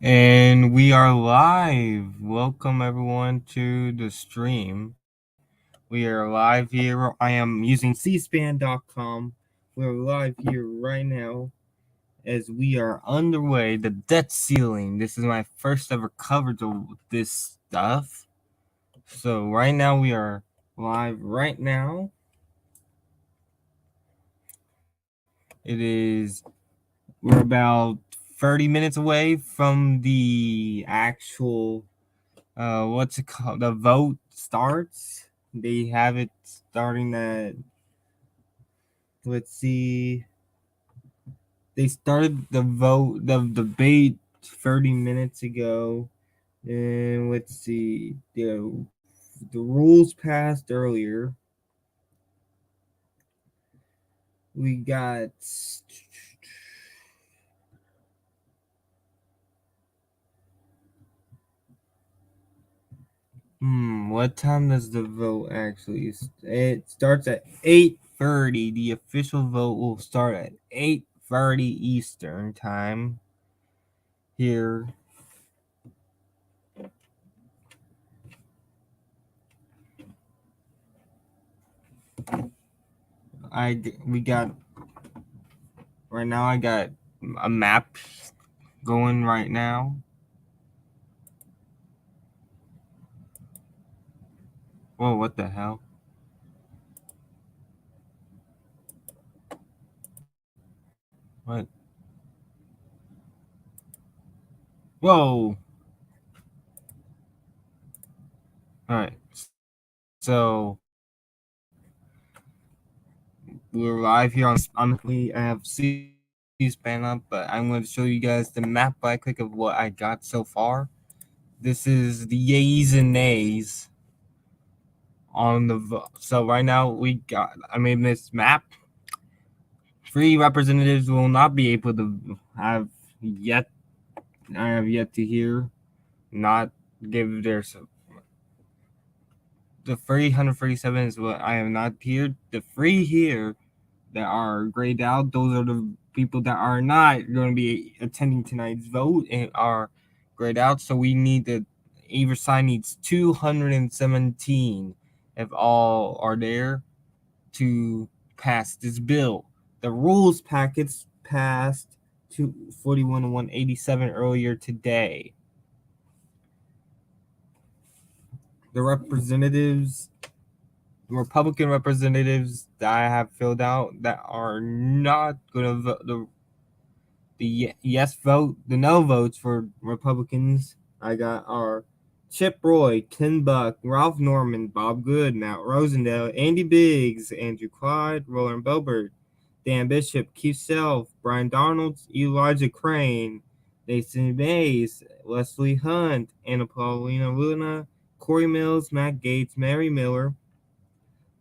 And we are live. Welcome everyone to the stream. We are live here. I am using cspan.com. We're live here right now as we are underway. The debt ceiling. This is my first ever coverage of this stuff. So right now we are live right now. We're about 30 minutes away from the actual what's it called? The vote starts. They have it starting at, let's see, they started the debate 30 minutes ago. And let's see, the rules passed earlier. We got what time does the vote actually? It starts at 8:30. The official vote will start at 8:30 Eastern time here. We got right now. I got a map going right now. Whoa! What the hell? What? Whoa! All right. So we're live here on. I have C-SPAN up, but I'm going to show you guys the map by click of what I got so far. This is the yays and nays on the vote. So right now I made this map. 3 representatives will not be able to have yet. I have yet to hear not give their. The 337 is what I have not here. The 3 here that are grayed out, those are the people that are not going to be attending tonight's vote and are grayed out. So we need either side needs 217 if all are there to pass this bill. The rules packets passed to 41 to 187 earlier today. The Republican representatives that I have filled out that are not going to vote the yes vote, the no votes for Republicans I got are Chip Roy, Ken Buck, Ralph Norman, Bob Good, Matt Rosendale, Andy Biggs, Andrew Clyde, Roland Belbert, Dan Bishop, Keith Self, Brian Donald, Elijah Crane, Nathan Mays, Leslie Hunt, Anna Paulina Luna, Corey Mills, Matt Gates, Mary Miller,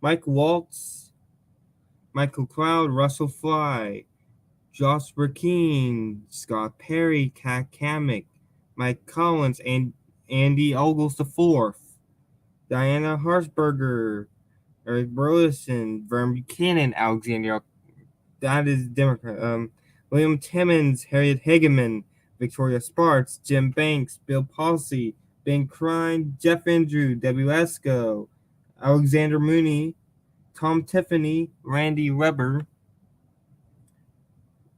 Mike Waltz, Michael Cloud, Russell Fly, Josh Burkeen, Scott Perry, Kat Kamek, Mike Collins, and Andy Ogles IV, Diana Harshberger, Eric Burleson, Vern Buchanan, Alexander, that is Democrat, William Timmons, Harriet Hageman, Victoria Sparks, Jim Banks, Bill Palsy, Ben Crine, Jeff Andrew, Debbie Lesko, Alexander Mooney, Tom Tiffany, Randy Weber,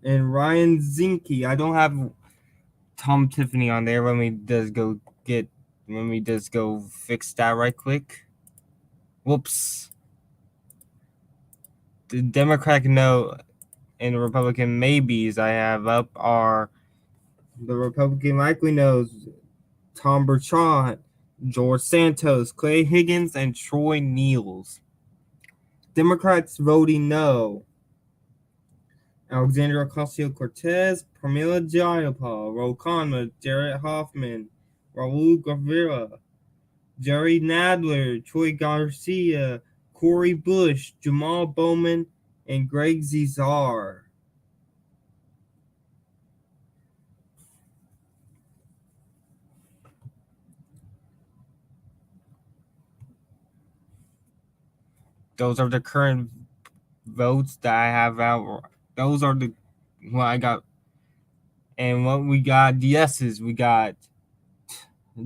and Ryan Zinke. I don't have Tom Tiffany on there. Let me just go fix that right quick. Whoops. The Democratic no and the Republican maybes I have up are the Republican likely knows Tom Burchard, George Santos, Clay Higgins, and Troy Niels. Democrats voting no: Alexandria Ocasio-Cortez, Pramila Jayapal, Ro Khanna, Jared Hoffman, Raul Guevara, Jerry Nadler, Troy Garcia, Corey Bush, Jamal Bowman, and Greg Zizar. Those are the current votes that I have out. Those are the what I got. And what we got, the yeses, we got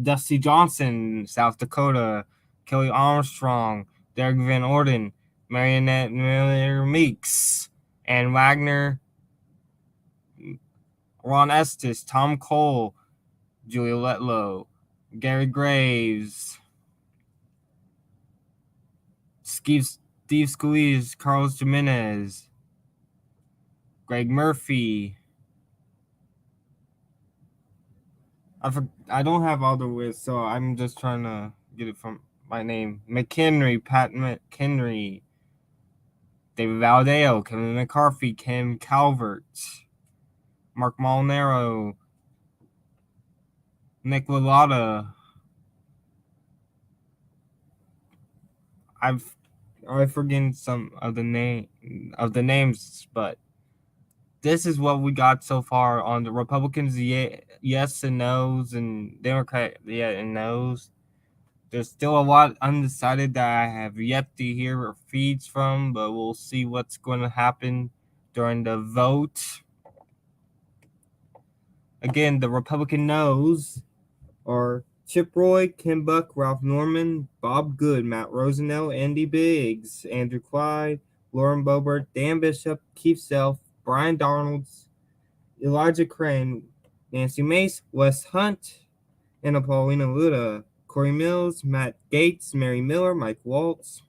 Dusty Johnson, South Dakota, Kelly Armstrong, Derek Van Orden, Marionette Miller Meeks, Ann Wagner, Ron Estes, Tom Cole, Julia Letlow, Gary Graves, Steve Scalise, Carlos Jimenez, Greg Murphy. I don't have all the lists, so I'm just trying to get it from my name. McHenry, Pat McHenry, David Valdeo, Kevin McCarthy, Kim Calvert, Mark Molinaro, Nick Lalata. I've forgotten some of the names, but this is what we got so far on the Republicans. Yes and no's, and Democrat and no's. There's still a lot undecided that I have yet to hear feeds from, but we'll see what's going to happen during the vote. Again, the Republican no's are Chip Roy, Kim Buck, Ralph Norman, Bob Good, Matt Rosennell, Andy Biggs, Andrew Clyde, Lauren Boebert, Dan Bishop, Keith Self, Brian Donalds, Elijah Crane, Nancy Mace, Wes Hunt, Anna Paulina Luda, Corey Mills, Matt Gaetz, Mary Miller, Mike Waltz.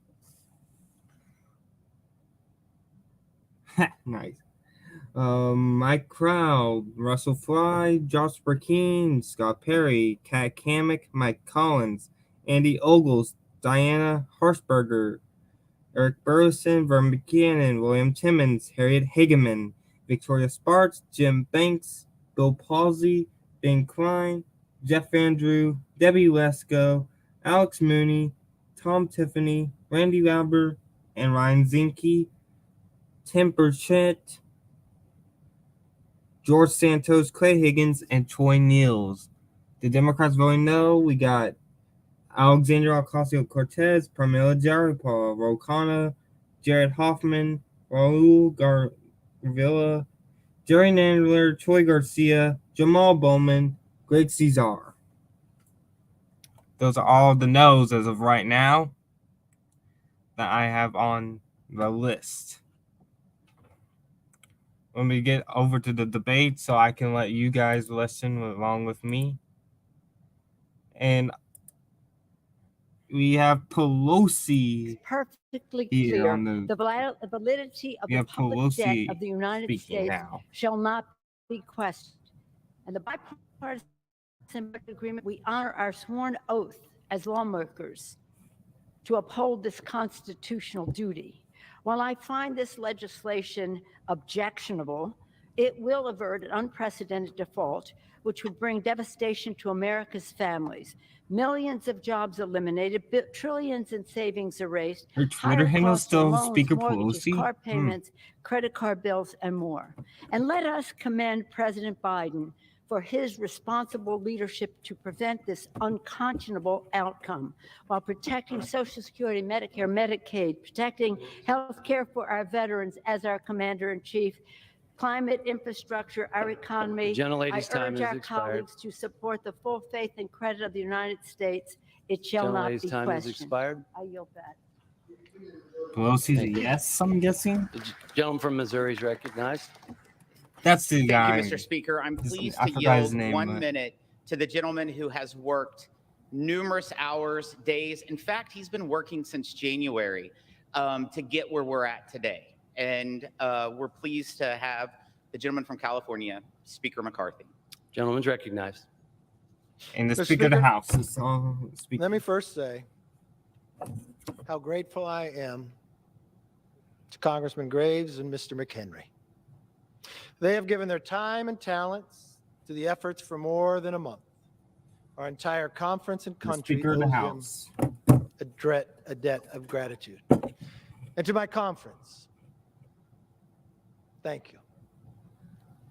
Nice. Mike Crowd, Russell Fry, Josh Burkeen, Scott Perry, Kat Kamek, Mike Collins, Andy Ogles, Diana Harshberger, Eric Burleson, Vern Buchanan, William Timmons, Harriet Hageman, Victoria Sparks, Jim Banks, Bill Palsy, Ben Klein, Jeff Andrew, Debbie Lesko, Alex Mooney, Tom Tiffany, Randy Lauber, and Ryan Zinke, Tim Burchett, George Santos, Clay Higgins, and Troy Niels. The Democrats voting no. We got Alexandria Ocasio-Cortez, Pramila Jayapal, Ro Khanna, Jared Hoffman, Raul Garvilla, Jerry Nadler, Troy Garcia, Jamal Bowman, Greg Cesar. Those are all the no's as of right now that I have on the list. Let me get over to the debate so I can let you guys listen along with me. And we have Pelosi. It's perfectly clear the validity of the public debt of the United States shall not be questioned. And the bipartisan agreement, we honor our sworn oath as lawmakers to uphold this constitutional duty. While I find this legislation objectionable, it will avert an unprecedented default, which would bring devastation to America's families. Millions of jobs eliminated, trillions in savings erased. Her Twitter handle still Speaker Pelosi? Car payments, credit card bills, and more. And let us commend President Biden for his responsible leadership to prevent this unconscionable outcome while protecting Social Security, Medicare, Medicaid, protecting health care for our veterans as our commander-in-chief, climate infrastructure, our economy. Gentlelady's time urge has our expired. colleagues to support the full faith and credit of the United States. It shall not be time has questioned. expired. I yield back. Pelosi's a yes, I'm guessing. The gentleman from Missouri is recognized. That's the guy. Thank you, Mr. Speaker. I'm pleased I to forgot his yield name, 1 but- minute to the gentleman who has worked numerous hours, days. In fact, he's been working since January to get where we're at today. And we're pleased to have the gentleman from California, Speaker McCarthy. Gentleman's recognized. And the Mr. Speaker of the Speaker, House is speaking. Let me first say how grateful I am to Congressman Graves and Mr. McHenry. They have given their time and talents to the efforts for more than a month. Our entire conference and The country Speaker of the owes House. them a debt of gratitude. And to my conference, thank you.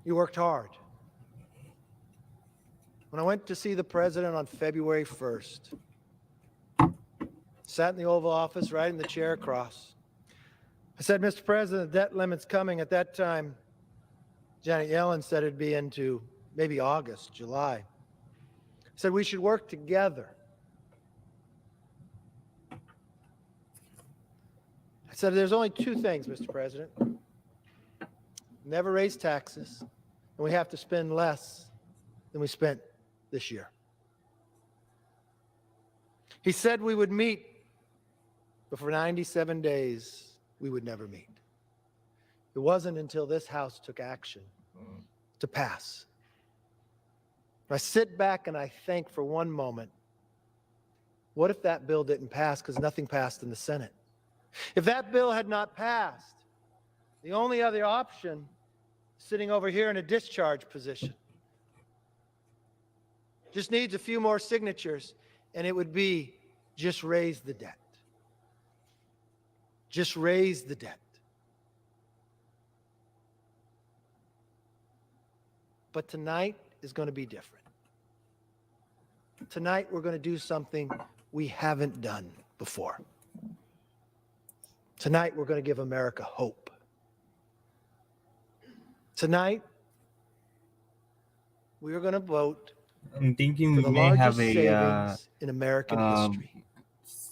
You worked hard. When I went to see the president on February 1st, sat in the Oval Office right in the chair across, I said, Mr. President, the debt limit's coming. At that time, Janet Yellen said it'd be into maybe August, July. Said we should work together. I said there's only two things, Mr. President. Never raise taxes, and we have to spend less than we spent this year. He said we would meet, but for 97 days, we would never meet. It wasn't until this House took action to pass. I sit back and I think for one moment, what if that bill didn't pass because nothing passed in the Senate? If that bill had not passed, the only other option sitting over here in a discharge position just needs a few more signatures, and it would be just raise the debt. Just raise the debt. But tonight is going to be different. Tonight we're going to do something we haven't done before. Tonight we're going to give America hope. Tonight we are going to vote I'm thinking for we the may have largest savings in American history.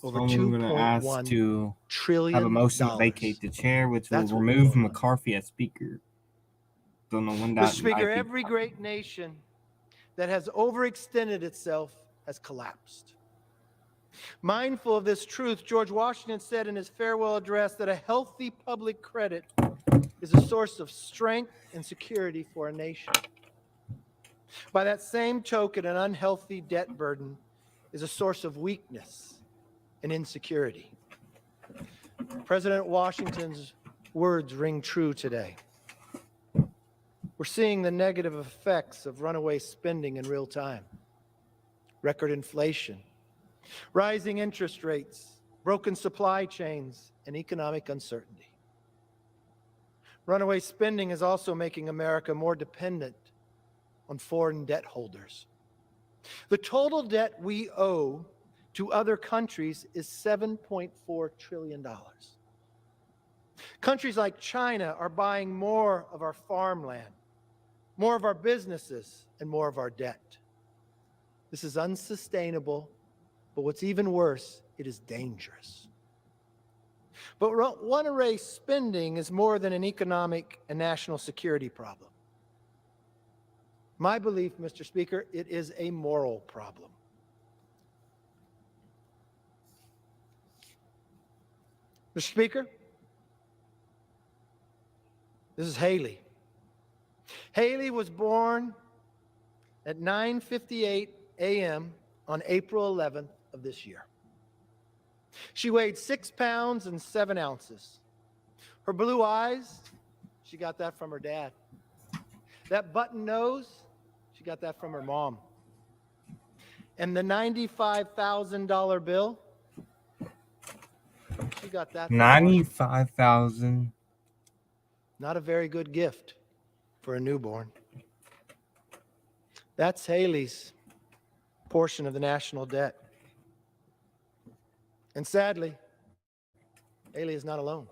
Over someone going to ask $2.1 to trillion. have a motion to vacate the chair, which will That's what we're remove voting on. McCarthy as Speaker. Don't know when that Mr. Speaker, might be. every great nation that has overextended itself has collapsed. Mindful of this truth, George Washington said in his farewell address that a healthy public credit is a source of strength and security for a nation. By that same token, an unhealthy debt burden is a source of weakness and insecurity. President Washington's words ring true today. We're seeing the negative effects of runaway spending in real time. Record inflation, rising interest rates, broken supply chains, and economic uncertainty. Runaway spending is also making America more dependent on foreign debt holders. The total debt we owe to other countries is $7.4 trillion. Countries like China are buying more of our farmland, more of our businesses, and more of our debt. This is unsustainable, but what's even worse, it is dangerous. But runaway spending is more than an economic and national security problem. My belief, Mr. Speaker, it is a moral problem. Mr. Speaker, this is Haley. Haley was born at 9:58 a.m. on April 11th of this year. She weighed 6 pounds and 7 ounces. Her blue eyes, she got that from her dad. That button nose, she got that from her mom. And the $95,000 bill, she got that from $95,000. Not a very good gift for a newborn. That's Haley's portion of the national debt. And sadly, Haley is not alone.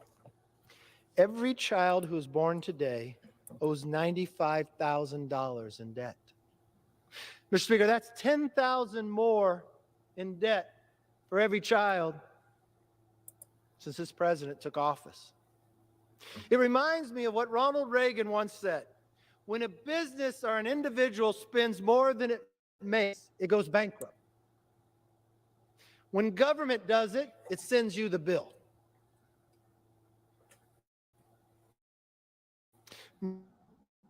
Every child who is born today owes $95,000 in debt. Mr. Speaker, that's $10,000 more in debt for every child since this president took office. It reminds me of what Ronald Reagan once said. When a business or an individual spends more than it makes, it goes bankrupt. When government does it, it sends you the bill.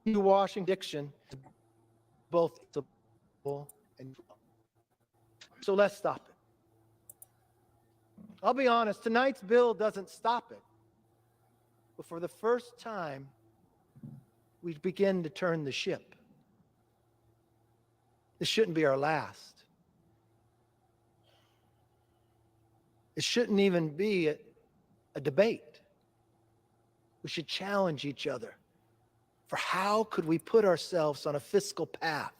Washing diction, both and so let's stop it. I'll be honest, tonight's bill doesn't stop it. But for the first time, we begin to turn the ship. This shouldn't be our last. It shouldn't even be a debate. We should challenge each other for how could we put ourselves on a fiscal path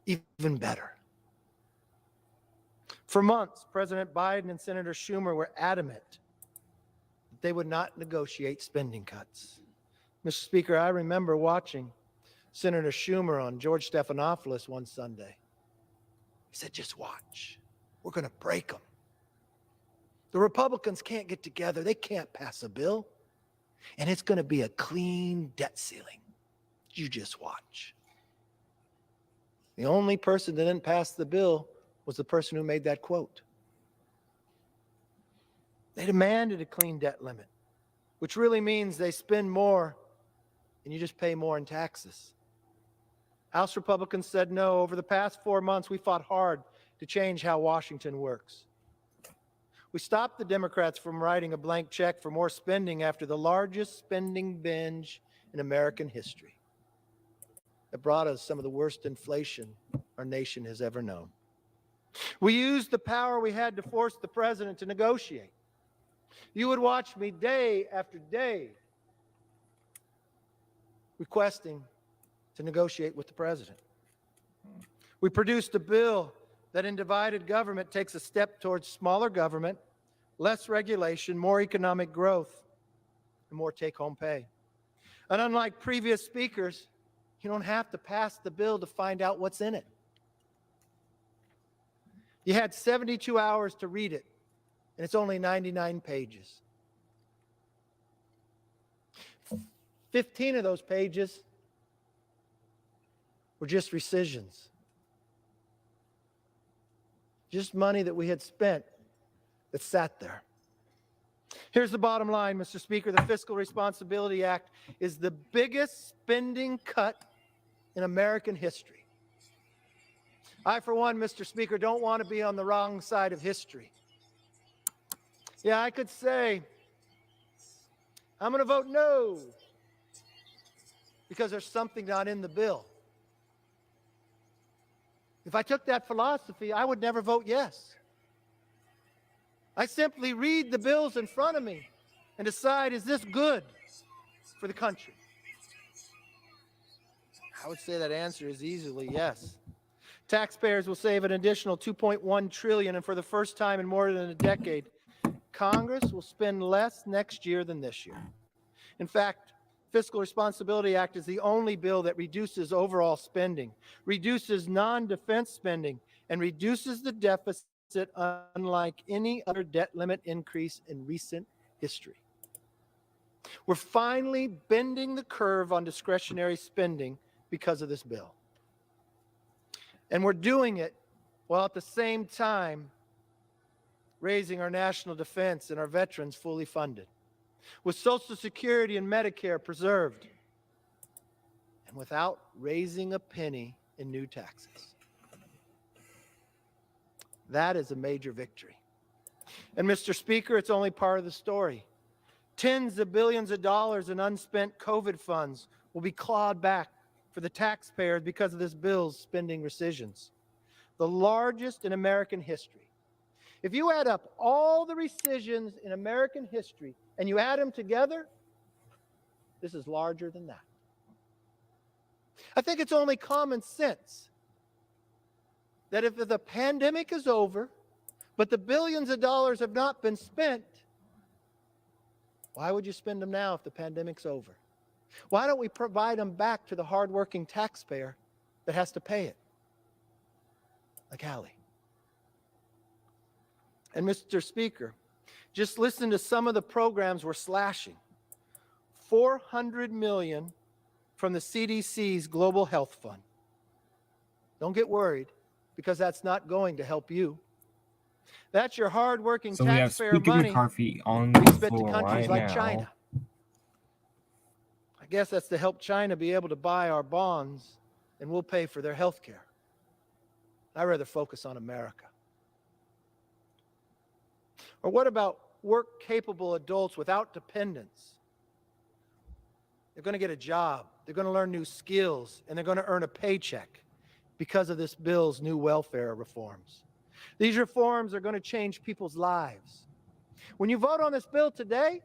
even better. For months, President Biden and Senator Schumer were adamant they would not negotiate spending cuts. Mr. Speaker, I remember watching Senator Schumer on George Stephanopoulos one Sunday. He said, just watch. We're going to break them. The Republicans can't get together. They can't pass a bill. And it's going to be a clean debt ceiling. You just watch. The only person that didn't pass the bill was the person who made that quote. They demanded a clean debt limit, which really means they spend more and you just pay more in taxes. House Republicans said no. Over the past 4 months, we fought hard to change how Washington works. We stopped the Democrats from writing a blank check for more spending after the largest spending binge in American history. It brought us some of the worst inflation our nation has ever known. We used the power we had to force the president to negotiate. You would watch me day after day requesting to negotiate with the president. We produced a bill that in divided government takes a step towards smaller government, less regulation, more economic growth, and more take-home pay. And unlike previous speakers, you don't have to pass the bill to find out what's in it. You had 72 hours to read it, and it's only 99 pages. 15 of those pages were just rescissions. Just money that we had spent that sat there. Here's the bottom line, Mr. Speaker. The Fiscal Responsibility Act is the biggest spending cut in American history. I, for one, Mr. Speaker, don't want to be on the wrong side of history. Yeah, I could say, I'm going to vote no because there's something not in the bill. If I took that philosophy, I would never vote yes. I simply read the bills in front of me and decide, is this good for the country? I would say that answer is easily yes. Taxpayers will save an additional $2.1 trillion, and for the first time in more than a decade, Congress will spend less next year than this year. In fact, Fiscal Responsibility Act is the only bill that reduces overall spending, reduces non-defense spending, and reduces the deficit unlike any other debt limit increase in recent history. We're finally bending the curve on discretionary spending because of this bill. And we're doing it while at the same time raising our national defense and our veterans fully funded, with Social Security and Medicare preserved, and without raising a penny in new taxes. That is a major victory. And Mr. Speaker, it's only part of the story. Tens of billions of dollars in unspent COVID funds will be clawed back for the taxpayers because of this bill's spending rescissions, the largest in American history. If you add up all the rescissions in American history and you add them together, this is larger than that. I think it's only common sense that if the pandemic is over, but the billions of dollars have not been spent, why would you spend them now if the pandemic's over? Why don't we provide them back to the hardworking taxpayer that has to pay it? Like Hallie. And Mr. Speaker, just listen to some of the programs we're slashing. $400 million from the CDC's Global Health Fund. Don't get worried, because that's not going to help you. That's your hardworking taxpayer money. So we have Speaker McCarthy on we the spent to floor countries right like now. China. I guess that's to help China be able to buy our bonds, and we'll pay for their health care. I'd rather focus on America. Or what about work-capable adults without dependents? They're going to get a job, they're going to learn new skills, and they're going to earn a paycheck because of this bill's new welfare reforms. These reforms are going to change people's lives. When you vote on this bill today,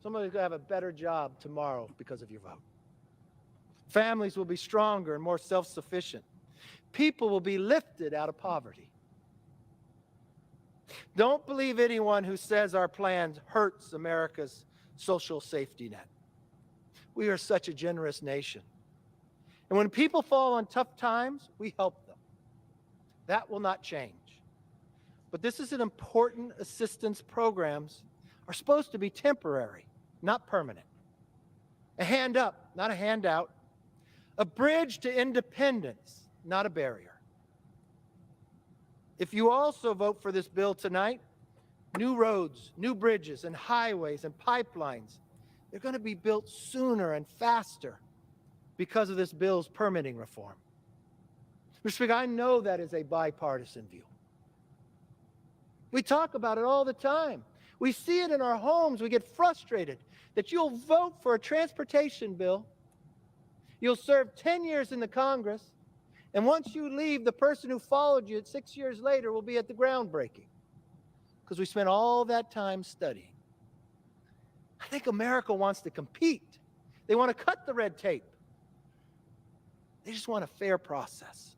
somebody's going to have a better job tomorrow because of your vote. Families will be stronger and more self-sufficient. People will be lifted out of poverty. Don't believe anyone who says our plan hurts America's social safety net. We are such a generous nation. And when people fall on tough times, we help them. That will not change. But this is an important assistance. Programs are supposed to be temporary, not permanent. A hand up, not a handout. A bridge to independence, not a barrier. If you also vote for this bill tonight, new roads, new bridges, and highways and pipelines, they're going to be built sooner and faster because of this bill's permitting reform. Mr. Speaker, I know that is a bipartisan view. We talk about it all the time. We see it in our homes. We get frustrated that you'll vote for a transportation bill, you'll serve 10 years in the Congress, and once you leave, the person who followed you 6 years later will be at the groundbreaking because we spent all that time studying. I think America wants to compete. They want to cut the red tape. They just want a fair process.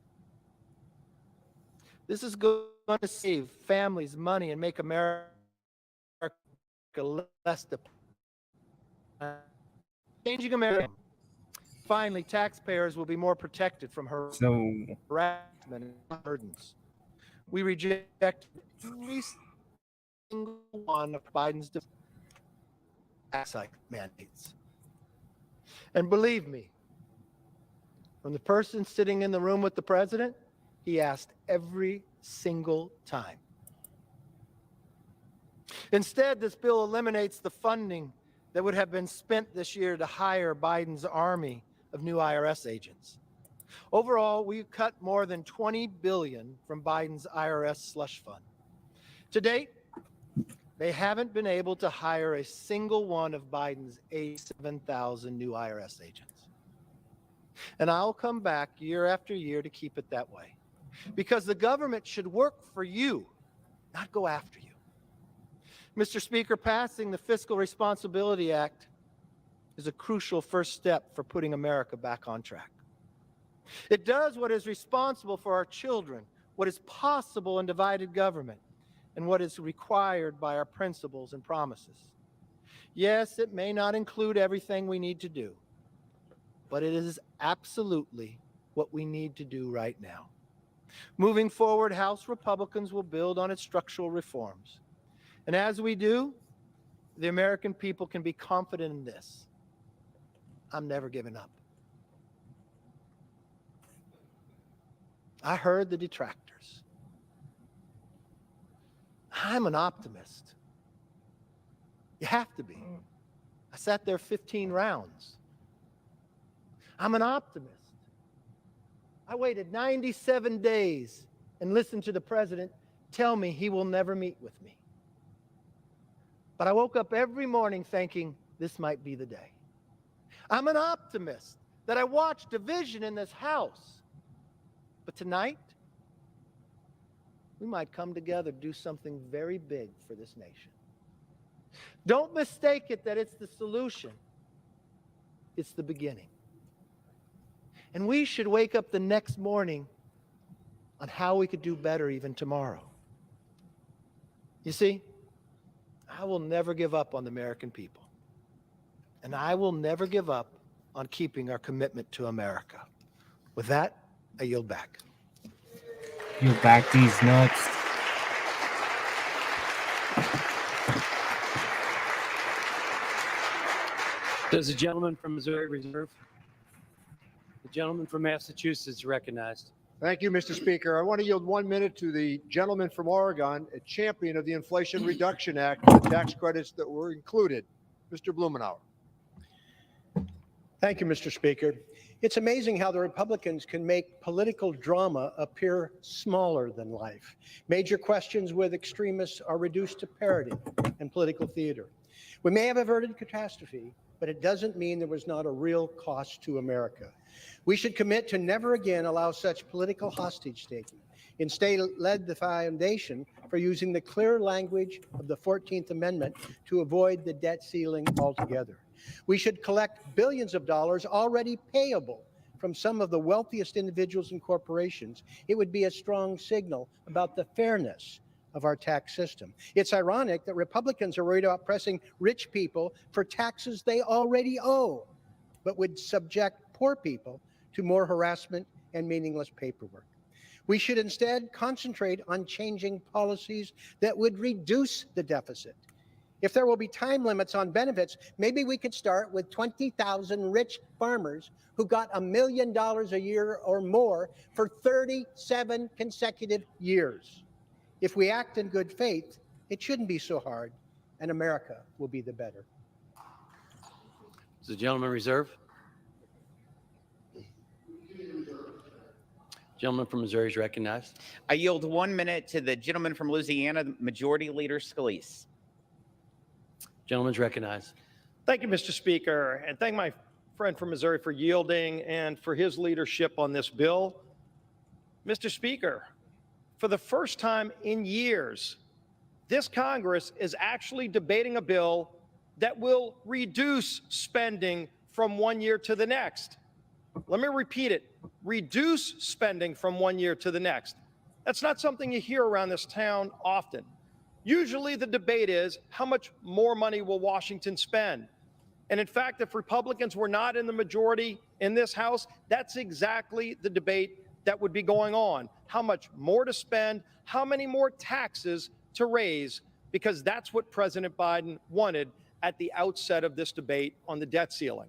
This is going to save families money and make America less dependent. Changing America. Finally, taxpayers will be more protected from harassment and burdens. We reject every single one of Biden's mandates. And believe me, from the person sitting in the room with the president, he asked every single time. Instead, this bill eliminates the funding that would have been spent this year to hire Biden's army of new IRS agents. Overall, we've cut more than $20 billion from Biden's IRS slush fund. To date, they haven't been able to hire a single one of Biden's 87,000 new IRS agents. And I'll come back year after year to keep it that way. Because the government should work for you, not go after you. Mr. Speaker, passing the Fiscal Responsibility Act is a crucial first step for putting America back on track. It does what is responsible for our children, what is possible in divided government, and what is required by our principles and promises. Yes, it may not include everything we need to do, but it is absolutely what we need to do right now. Moving forward, House Republicans will build on its structural reforms. And as we do, the American people can be confident in this. I'm never giving up. I heard the detractors. I'm an optimist. You have to be. I sat there 15 rounds. I'm an optimist. I waited 97 days and listened to the president tell me he will never meet with me. But I woke up every morning thinking this might be the day. I'm an optimist that I watched division in this House. But tonight, we might come together to do something very big for this nation. Don't mistake it that it's the solution. It's the beginning. And we should wake up the next morning on how we could do better even tomorrow. You see, I will never give up on the American people. And I will never give up on keeping our commitment to America. With that, I yield back. You back these nuts. Does the gentleman from Missouri reserve? The gentleman from Massachusetts is recognized. Thank you, Mr. Speaker. I want to yield 1 minute to the gentleman from Oregon, a champion of the Inflation Reduction Act, the tax credits that were included, Mr. Blumenauer. Thank you, Mr. Speaker. It's amazing how the Republicans can make political drama appear smaller than life. Major questions with extremists are reduced to parody and political theater. We may have averted catastrophe, but it doesn't mean there was not a real cost to America. We should commit to never again allow such political hostage-taking. Instead, led the foundation for using the clear language of the 14th Amendment to avoid the debt ceiling altogether. We should collect billions of dollars already payable from some of the wealthiest individuals and corporations. It would be a strong signal about the fairness of our tax system. It's ironic that Republicans are worried about pressing rich people for taxes they already owe, but would subject poor people to more harassment and meaningless paperwork. We should instead concentrate on changing policies that would reduce the deficit. If there will be time limits on benefits, maybe we could start with 20,000 rich farmers who got $1 million a year or more for 37 consecutive years. If we act in good faith, it shouldn't be so hard, and America will be the better. Does the gentleman reserve? Gentleman from Missouri is recognized. I yield 1 minute to the gentleman from Louisiana, Majority Leader Scalise. Gentleman's recognized. Thank you, Mr. Speaker, and thank my friend from Missouri for yielding and for his leadership on this bill. Mr. Speaker, for the first time in years, this Congress is actually debating a bill that will reduce spending from 1 year to the next. Let me repeat it, reduce spending from 1 year to the next. That's not something you hear around this town often. Usually the debate is how much more money will Washington spend? And in fact, if Republicans were not in the majority in this House, that's exactly the debate that would be going on. How much more to spend, how many more taxes to raise, because that's what President Biden wanted at the outset of this debate on the debt ceiling.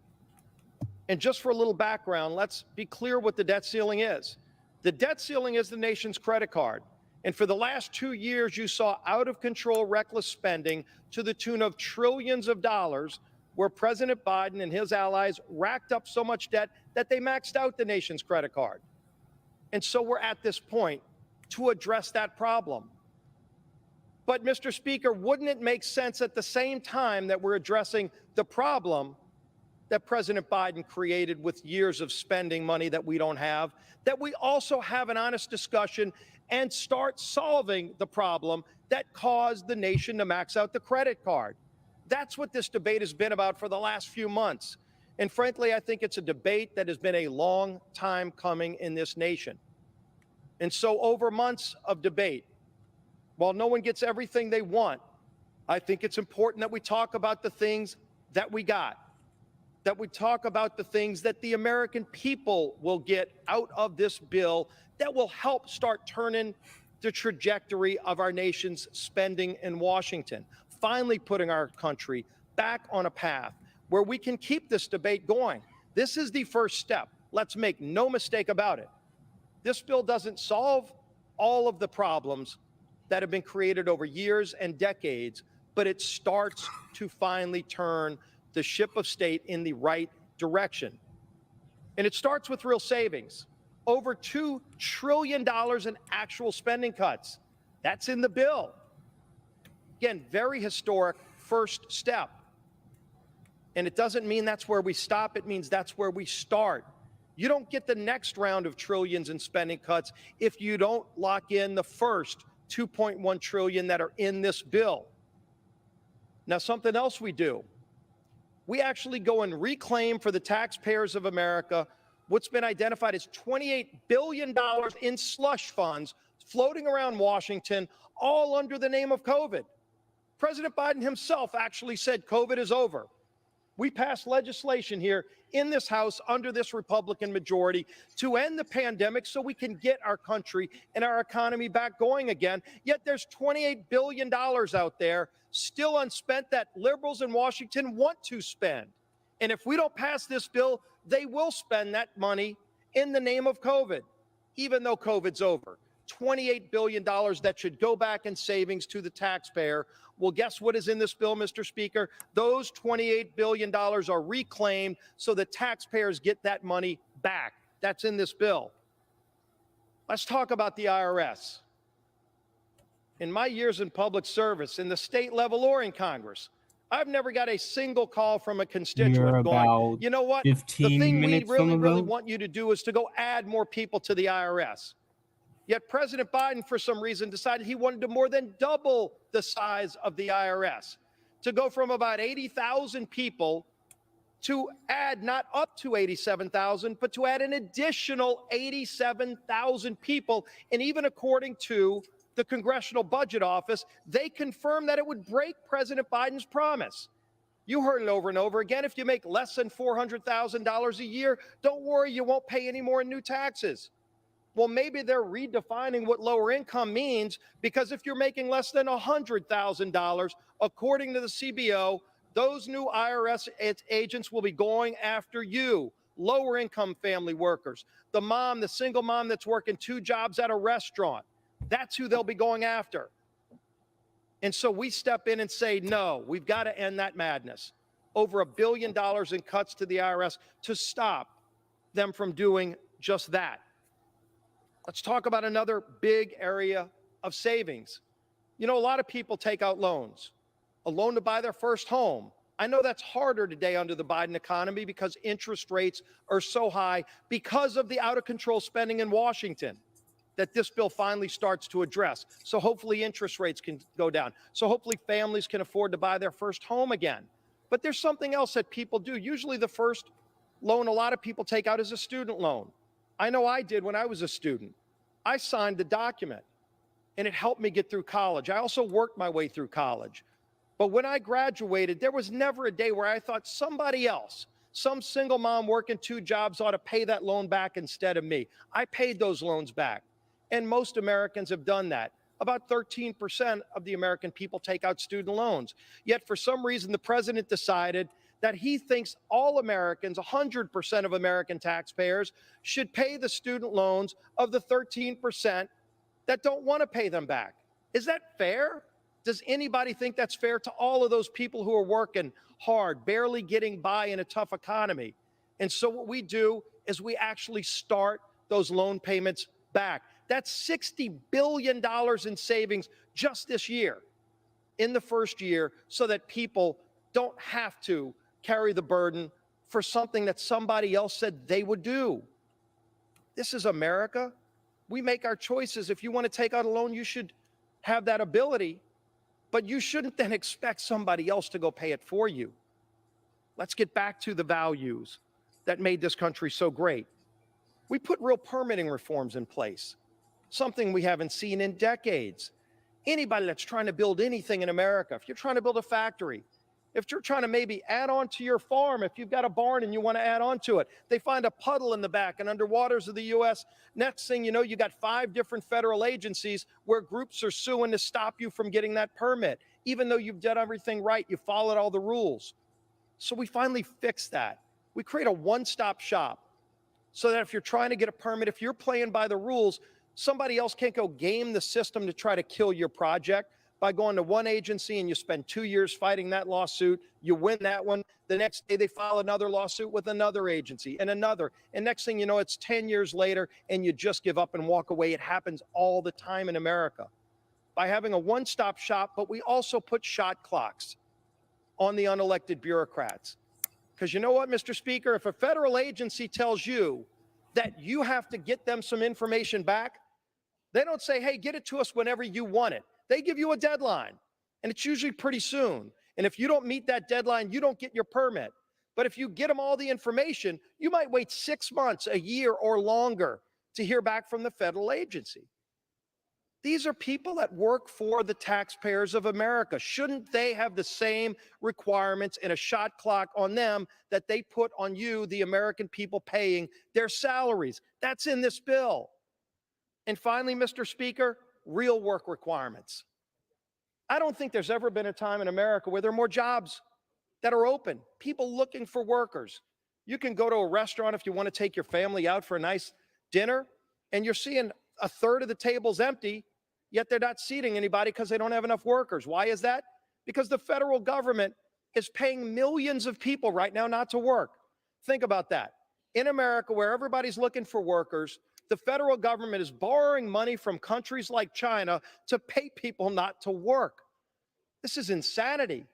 And just for a little background, let's be clear what the debt ceiling is. The debt ceiling is the nation's credit card. And for the last 2 years, you saw out of control, reckless spending to the tune of trillions of dollars, where President Biden and his allies racked up so much debt that they maxed out the nation's credit card. And so we're at this point to address that problem. But Mr. Speaker, wouldn't it make sense at the same time that we're addressing the problem that President Biden created with years of spending money that we don't have, that we also have an honest discussion and start solving the problem that caused the nation to max out the credit card? That's what this debate has been about for the last few months. And frankly, I think it's a debate that has been a long time coming in this nation. And so over months of debate, while no one gets everything they want, I think it's important that we talk about the things that we got, that we talk about the things that the American people will get out of this bill that will help start turning the trajectory of our nation's spending in Washington, finally putting our country back on a path where we can keep this debate going. This is the first step. Let's make no mistake about it. This bill doesn't solve all of the problems that have been created over years and decades, but it starts to finally turn the ship of state in the right direction. And it starts with real savings. Over $2 trillion in actual spending cuts. That's in the bill. Again, very historic first step. And it doesn't mean that's where we stop. It means that's where we start. You don't get the next round of trillions in spending cuts if you don't lock in the first 2.1 trillion that are in this bill. Now, something else we do. We actually go and reclaim for the taxpayers of America what's been identified as $28 billion in slush funds floating around Washington, all under the name of COVID. President Biden himself actually said COVID is over. We passed legislation here in this House under this Republican majority to end the pandemic so we can get our country and our economy back going again. Yet there's $28 billion out there still unspent that liberals in Washington want to spend. And if we don't pass this bill, they will spend that money in the name of COVID, even though COVID's over. $28 billion that should go back in savings to the taxpayer. Well, guess what is in this bill, Mr. Speaker? Those $28 billion are reclaimed so the taxpayers get that money back. That's in this bill. Let's talk about the IRS. In my years in public service, in the state level or in Congress, I've never got a single call from a constituent going, you know what, the thing we really want you to do is to go add more people to the IRS. Yet President Biden, for some reason, decided he wanted to more than double the size of the IRS, to go from about 80,000 people to add not up to 87,000, but to add an additional 87,000 people. And even according to the Congressional Budget Office, they confirmed that it would break President Biden's promise. You heard it over and over again. If you make less than $400,000 a year, don't worry, you won't pay any more in new taxes. Well, maybe they're redefining what lower income means, because if you're making less than $100,000, according to the CBO, those new IRS agents will be going after you, lower income family workers, the single mom that's working 2 jobs at a restaurant. That's who they'll be going after. And so we step in and say, no, we've got to end that madness. Over $1 billion in cuts to the IRS to stop them from doing just that. Let's talk about another big area of savings. You know, a lot of people take out loans, a loan to buy their first home. I know that's harder today under the Biden economy because interest rates are so high because of the out of control spending in Washington that this bill finally starts to address. So hopefully interest rates can go down. So hopefully families can afford to buy their first home again. But there's something else that people do. Usually the first loan a lot of people take out is a student loan. I know I did when I was a student. I signed the document and it helped me get through college. I also worked my way through college. But when I graduated, there was never a day where I thought somebody else, some single mom working 2 jobs, ought to pay that loan back instead of me. I paid those loans back. And most Americans have done that. About 13% of the American people take out student loans. Yet for some reason, the president decided that he thinks all Americans, 100% of American taxpayers, should pay the student loans of the 13% that don't want to pay them back. Is that fair? Does anybody think that's fair to all of those people who are working hard, barely getting by in a tough economy? And so what we do is we actually start those loan payments back. That's $60 billion in savings just this year, in the first year, so that people don't have to carry the burden for something that somebody else said they would do. This is America. We make our choices. If you want to take out a loan, you should have that ability, but you shouldn't then expect somebody else to go pay it for you. Let's get back to the values that made this country so great. We put real permitting reforms in place, something we haven't seen in decades. Anybody that's trying to build anything in America, if you're trying to build a factory, if you're trying to maybe add on to your farm, if you've got a barn and you want to add on to it, they find a puddle in the back and under waters of the U.S., next thing you know, you got 5 different federal agencies where groups are suing to stop you from getting that permit. Even though you've done everything right, you followed all the rules. So we finally fixed that. We create a one-stop shop so that if you're trying to get a permit, if you're playing by the rules, somebody else can't go game the system to try to kill your project by going to one agency and you spend 2 years fighting that lawsuit. You win that one. The next day they file another lawsuit with another agency and another. And next thing you know, it's 10 years later and you just give up and walk away. It happens all the time in America. By having a one-stop shop, but we also put shot clocks on the unelected bureaucrats. Because you know what, Mr. Speaker, if a federal agency tells you that you have to get them some information back, they don't say, hey, get it to us whenever you want it. They give you a deadline, and it's usually pretty soon. And if you don't meet that deadline, you don't get your permit. But if you get them all the information, you might wait 6 months, a year, or longer to hear back from the federal agency. These are people that work for the taxpayers of America. Shouldn't they have the same requirements and a shot clock on them that they put on you, the American people paying their salaries? That's in this bill. And finally, Mr. Speaker, real work requirements. I don't think there's ever been a time in America where there are more jobs that are open, people looking for workers. You can go to a restaurant if you want to take your family out for a nice dinner, and you're seeing a third of the tables empty, yet they're not seating anybody because they don't have enough workers. Why is that? Because the federal government is paying millions of people right now not to work. Think about that. In America, where everybody's looking for workers, the federal government is borrowing money from countries like China to pay people not to work. This is insanity.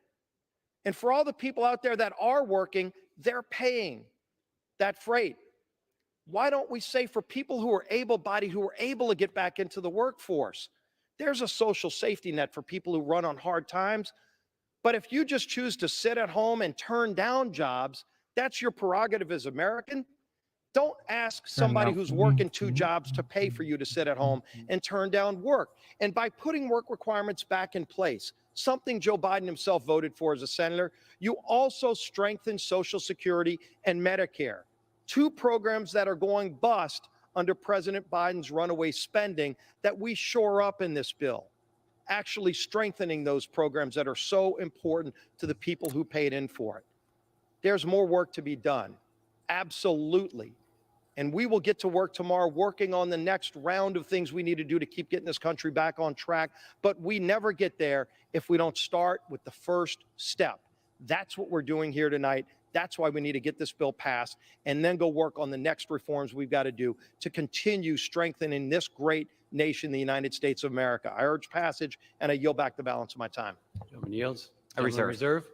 And for all the people out there that are working, they're paying that freight. Why don't we say for people who are able-bodied, who are able to get back into the workforce, there's a social safety net for people who run on hard times. But if you just choose to sit at home and turn down jobs, that's your prerogative as American. Don't ask somebody who's working 2 jobs to pay for you to sit at home and turn down work. And by putting work requirements back in place, something Joe Biden himself voted for as a senator. You also strengthen Social Security and Medicare, two programs that are going bust under President Biden's runaway spending that we shore up in this bill, actually strengthening those programs that are so important to the people who paid in for it. There's more work to be done. Absolutely. And we will get to work tomorrow working on the next round of things we need to do to keep getting this country back on track. But we never get there if we don't start with the first step. That's what we're doing here tonight. That's why we need to get this bill passed and then go work on the next reforms we've got to do to continue strengthening this great nation, the United States of America. I urge passage, and I yield back the balance of my time. Gentleman yields. I reserve.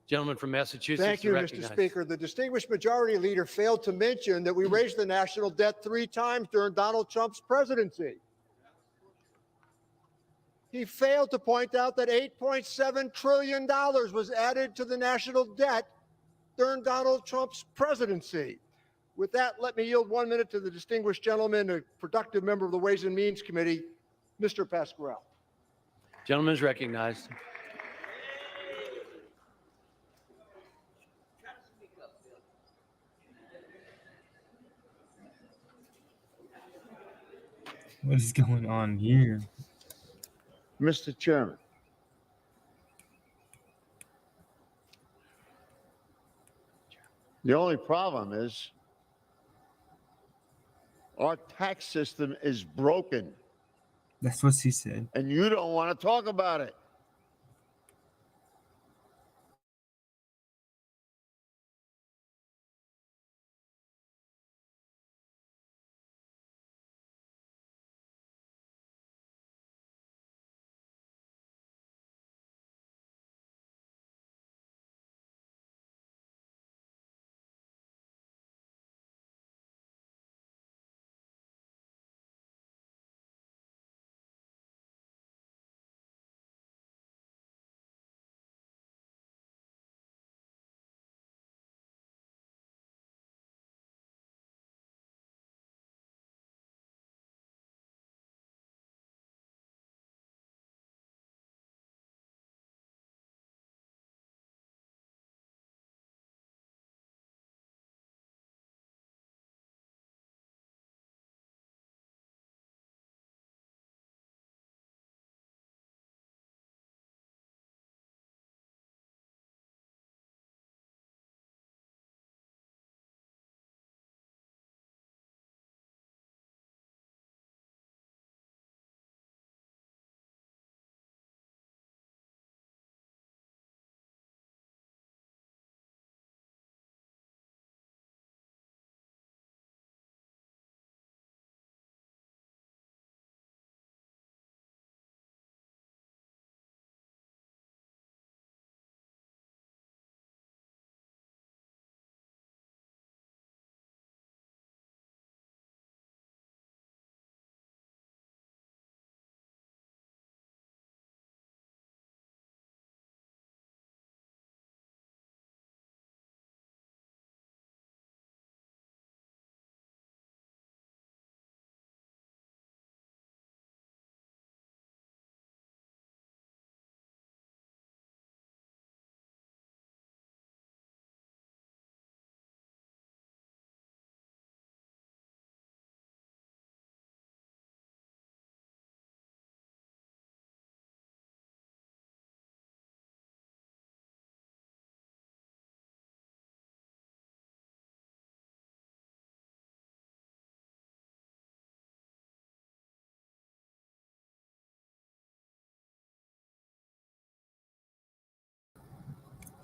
Gentleman from Massachusetts. Thank you, Mr. Speaker. The distinguished majority leader failed to mention that we raised the national debt 3 times during Donald Trump's presidency. He failed to point out that $8.7 trillion was added to the national debt during Donald Trump's presidency. With that, let me yield 1 minute to the distinguished gentleman, a productive member of the Ways and Means Committee, Mr. Pasquarello. Gentleman is recognized. What is going on here? Mr. Chairman, the only problem is our tax system is broken, That's what she said. and you don't want to talk about it.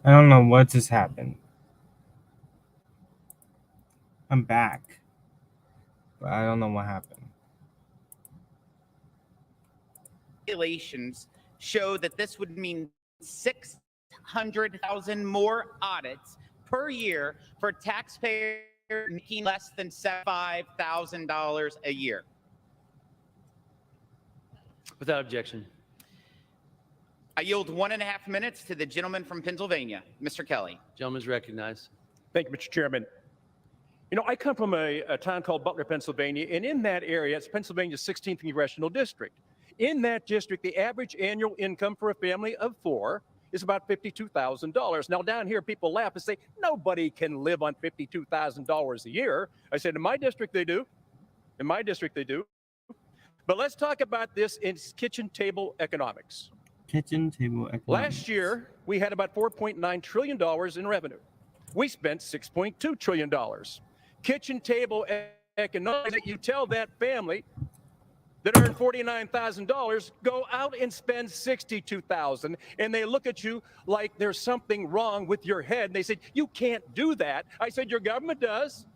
I don't know what just happened. I'm back, but I don't know what happened. Regulations show that this would mean 600,000 more audits per year for taxpayers making less than $75,000 a year. Without objection. I yield 1.5 minutes to the gentleman from Pennsylvania, Mr. Kelly. Gentleman is recognized. Thank you, Mr. Chairman. You know, I come from a town called Butler, Pennsylvania, and in that area, it's Pennsylvania's 16th congressional district. in that district, the average annual income for a family of 4 is about $52,000. Now, down here, people laugh and say, nobody can live on $52,000 a year. I said, in my district, they do. In my district, they do. But let's talk about this in kitchen table economics. Kitchen table economics. Last year, we had about $4.9 trillion in revenue. We spent $6.2 trillion. Kitchen table economics, you tell that family that earn $49,000, go out and spend $62,000, and they look at you like there's something wrong with your head. And they said, you can't do that. I said, your government does.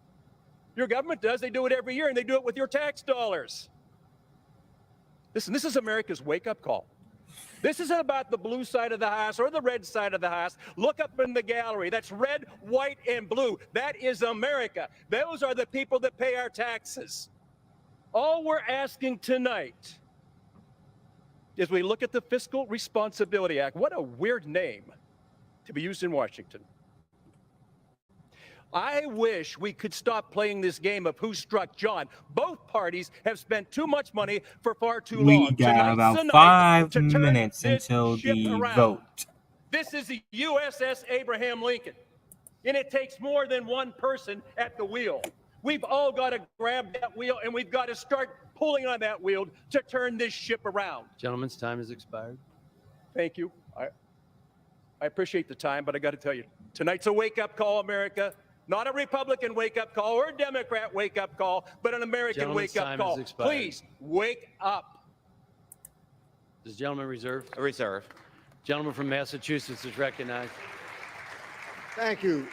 Your government does. They do it every year, and they do it with your tax dollars. Listen, this is America's wake-up call. This isn't about the blue side of the house or the red side of the house. Look up in the gallery. That's red, white, and blue. That is America. Those are the people that pay our taxes. All we're asking tonight is we look at the Fiscal Responsibility Act. What a weird name to be used in Washington. I wish we could stop playing this game of who struck John. Both parties have spent too much money for far too long. We got about 5 minutes until the vote. This is the USS Abraham Lincoln, and it takes more than one person at the wheel. We've all got to grab that wheel, and we've got to start pulling on that wheel to turn this ship around. Gentleman's time has expired. Thank you. I appreciate the time, but I got to tell you, tonight's a wake-up call, America. Not a Republican wake-up call or a Democrat wake-up call, but an American wake-up call. Please, wake up. Does the gentleman reserve? A reserve. Gentleman from Massachusetts is recognized. Thank you.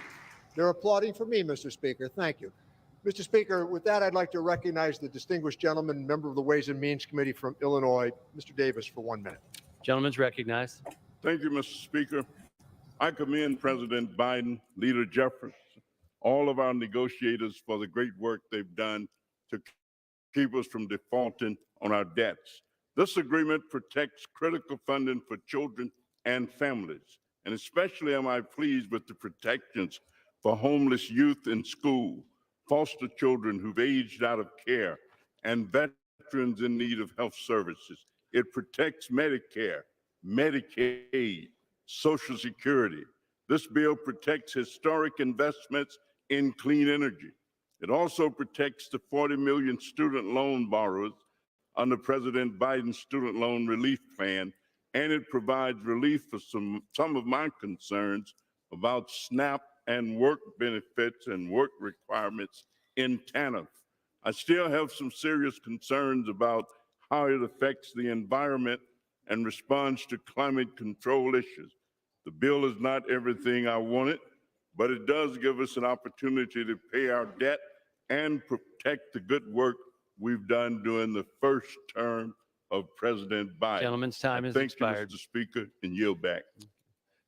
They're applauding for me, Mr. Speaker. Thank you. Mr. Speaker, with that, I'd like to recognize the distinguished gentleman, member of the Ways and Means Committee from Illinois, Mr. Davis, for 1 minute. Gentleman's recognized. Thank you, Mr. Speaker. I commend President Biden, Leader Jefferson, all of our negotiators for the great work they've done to keep us from defaulting on our debts. This agreement protects critical funding for children and families, and especially am I pleased with the protections for homeless youth in school, foster children who've aged out of care, and veterans in need of health services. It protects Medicare, Medicaid, Social Security. This bill protects historic investments in clean energy. It also protects the 40 million student loan borrowers under President Biden's student loan relief plan, and it provides relief for some of my concerns about SNAP and work benefits and work requirements in TANF. I still have some serious concerns about how it affects the environment and responds to climate control issues. The bill is not everything I wanted, but it does give us an opportunity to pay our debt and protect the good work we've done during the first term of President Biden. Gentleman's time has expired. Thank you, Mr. Speaker, and yield back.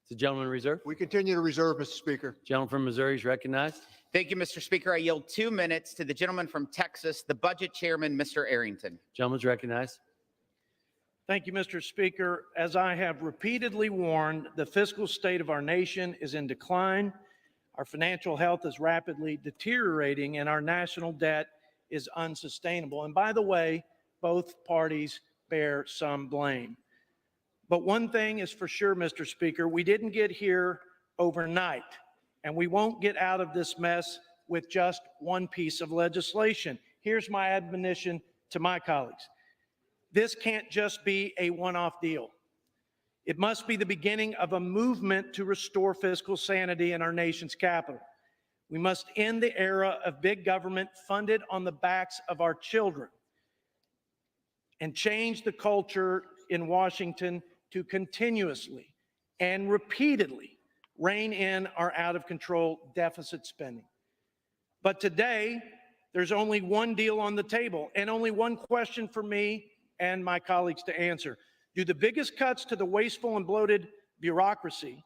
The gentleman reserve. We continue to reserve, Mr. Speaker. Gentleman from Missouri is recognized. Thank you, Mr. Speaker. I yield 2 minutes to the gentleman from Texas, the budget chairman, Mr. Arrington. Gentleman's recognized. Thank you, Mr. Speaker. As I have repeatedly warned, the fiscal state of our nation is in decline. Our financial health is rapidly deteriorating, and our national debt is unsustainable. And by the way, both parties bear some blame. But one thing is for sure, Mr. Speaker, we didn't get here overnight, and we won't get out of this mess with just one piece of legislation. Here's my admonition to my colleagues. This can't just be a one-off deal. It must be the beginning of a movement to restore fiscal sanity in our nation's capital. We must end the era of big government funded on the backs of our children and change the culture in Washington to continuously and repeatedly rein in our out-of-control deficit spending. But today, there's only one deal on the table and only one question for me and my colleagues to answer. Do the biggest cuts to the wasteful and bloated bureaucracy,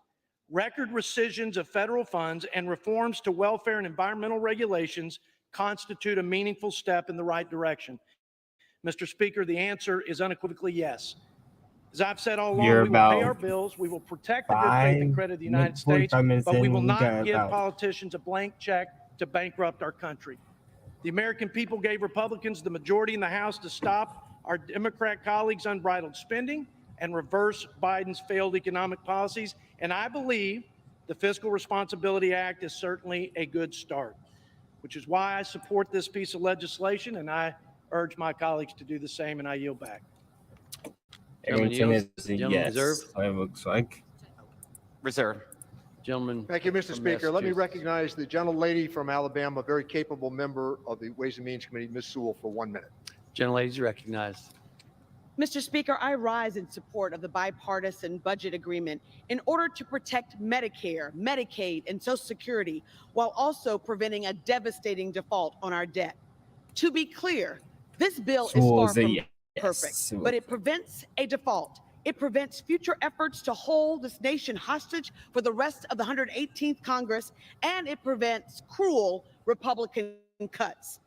record rescissions of federal funds, and reforms to welfare and environmental regulations constitute a meaningful step in the right direction? Mr. Speaker, the answer is unequivocally yes. As I've said all along, we will pay our bills, we will protect the good faith and credit of the United States, but we will not give politicians a blank check to bankrupt our country. The American people gave Republicans the majority in the House to stop our Democrat colleagues' unbridled spending and reverse Biden's failed economic policies. And I believe the Fiscal Responsibility Act is certainly a good start, which is why I support this piece of legislation, and I urge my colleagues to do the same, and I yield back. Gentleman Arrington yields. is a Gentleman yes. reserve. So it looks like. Reserve. Gentleman. Thank you, Mr. from Speaker. Let me Massachusetts. recognize the gentlelady from Alabama, a very capable member of the Ways and Means Committee, Ms. Sewell, for 1 minute. Gentlelady is recognized. Mr. Speaker, I rise in support of the bipartisan budget agreement in order to protect Medicare, Medicaid, and Social Security while also preventing a devastating default on our debt. To be clear, this bill is Sewell far is a from yes. perfect, Sewell. but it prevents a default. It prevents future efforts to hold this nation hostage for the rest of the 118th Congress, and it prevents cruel Republican cuts.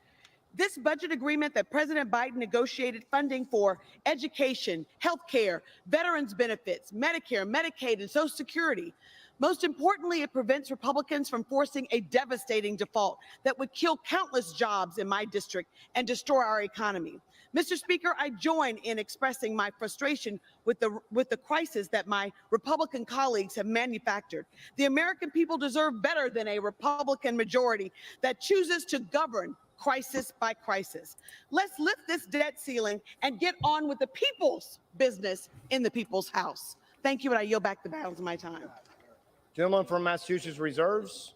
This budget agreement that President Biden negotiated funding for education, health care, veterans benefits, Medicare, Medicaid, and Social Security. Most importantly, it prevents Republicans from forcing a devastating default that would kill countless jobs in my district and destroy our economy. Mr. Speaker, I join in expressing my frustration with the crisis that my Republican colleagues have manufactured. The American people deserve better than a Republican majority that chooses to govern crisis by crisis. Let's lift this debt ceiling and get on with the people's business in the people's house. Thank you, and I yield back the balance of my time. Gentleman from Massachusetts reserves.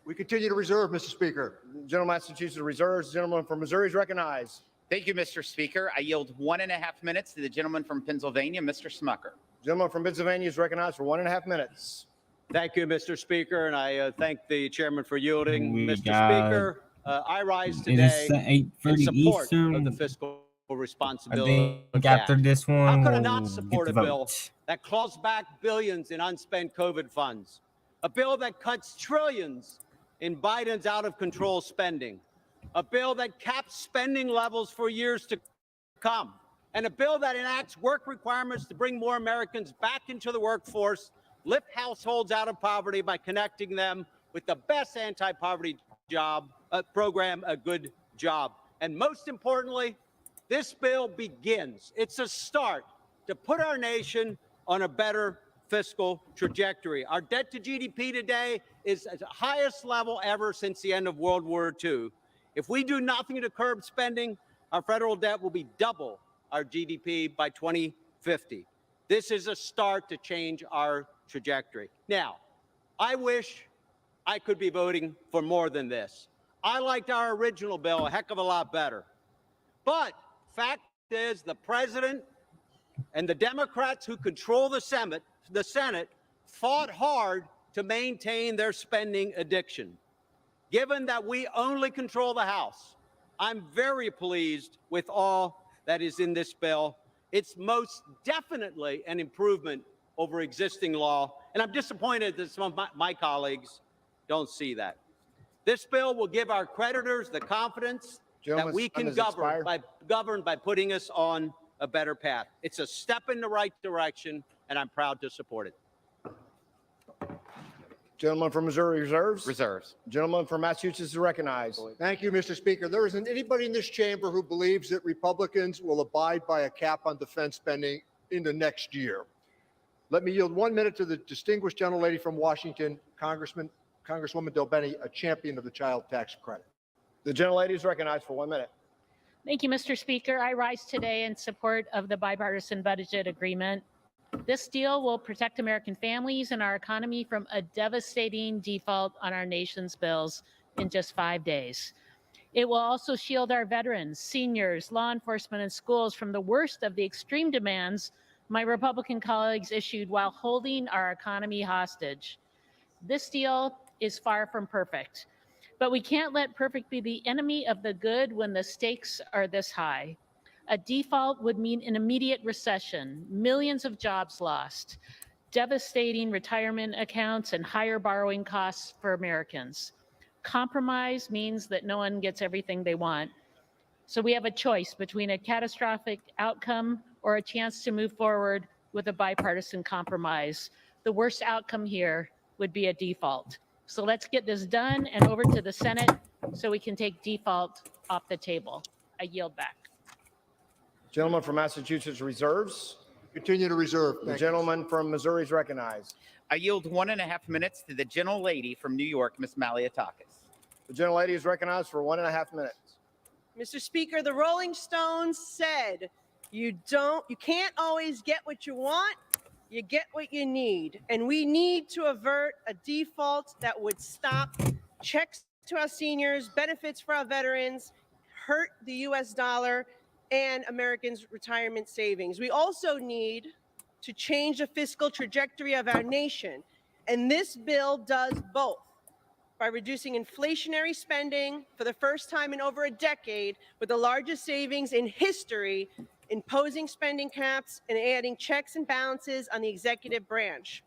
We continue to reserve, Mr. Speaker. Gentleman from Massachusetts reserves. Gentleman from Missouri is recognized. Thank you, Mr. Speaker. I yield 1.5 minutes to the gentleman from Pennsylvania, Mr. Smucker. Gentleman from Pennsylvania is recognized for 1.5 minutes. Thank you, Mr. Speaker, and I thank the chairman for yielding. We Mr. got- Speaker, I rise It is today in 8:30 support Eastern. of the Fiscal I Responsibility think Act. after this one, How could I we'll not get support the a bill vote. that claws back billions in unspent COVID funds? A bill that cuts trillions in Biden's out-of-control spending. A bill that caps spending levels for years to come. And a bill that enacts work requirements to bring more Americans back into the workforce, lift households out of poverty by connecting them with the best anti-poverty job program, A Good Job. And most importantly, this bill begins. It's a start to put our nation on a better fiscal trajectory. Our debt to GDP today is at the highest level ever since the end of World War II. If we do nothing to curb spending, our federal debt will be double our GDP by 2050. This is a start to change our trajectory. Now, I wish I could be voting for more than this. I liked our original bill a heck of a lot better. But fact is, the president and the Democrats who control the Senate fought hard to maintain their spending addiction. Given that we only control the House, I'm very pleased with all that is in this bill. It's most definitely an improvement over existing law, and I'm disappointed that some of my colleagues don't see that. This bill will give our creditors the confidence that we can govern by putting us on a better path. It's a step in the right direction, and I'm proud to support it. Gentleman from Missouri reserves. Reserves. Gentleman from Massachusetts is recognized. Thank you, Mr. Speaker. There isn't anybody in this chamber who believes that Republicans will abide by a cap on defense spending in the next year. Let me yield 1 minute to the distinguished gentlelady from Washington, Congresswoman Delbene, a champion of the child tax credit. The gentlelady is recognized for 1 minute. Thank you, Mr. Speaker. I rise today in support of the bipartisan budget agreement. This deal will protect American families and our economy from a devastating default on our nation's bills in just 5 days. It will also shield our veterans, seniors, law enforcement, and schools from the worst of the extreme demands my Republican colleagues issued while holding our economy hostage. This deal is far from perfect, but we can't let perfect be the enemy of the good when the stakes are this high. A default would mean an immediate recession, millions of jobs lost, devastating retirement accounts, and higher borrowing costs for Americans. Compromise means that no one gets everything they want. So we have a choice between a catastrophic outcome or a chance to move forward with a bipartisan compromise. The worst outcome here would be a default. So let's get this done and over to the Senate so we can take default off the table. I yield back. Gentleman from Massachusetts reserves. Continue to reserve. The Thank you. gentleman from Missouri is recognized. I yield 1.5 minutes to the gentlelady from New York, Ms. Malliotakis. The gentlelady is recognized for 1.5 minutes. Mr. Speaker, the Rolling Stones said, you can't always get what you want, you get what you need. And we need to avert a default that would stop checks to our seniors, benefits for our veterans, hurt the US dollar and Americans' retirement savings. We also need to change the fiscal trajectory of our nation. And this bill does both by reducing inflationary spending for the first time in over a decade with the largest savings in history, imposing spending caps and adding checks and balances on the executive branch.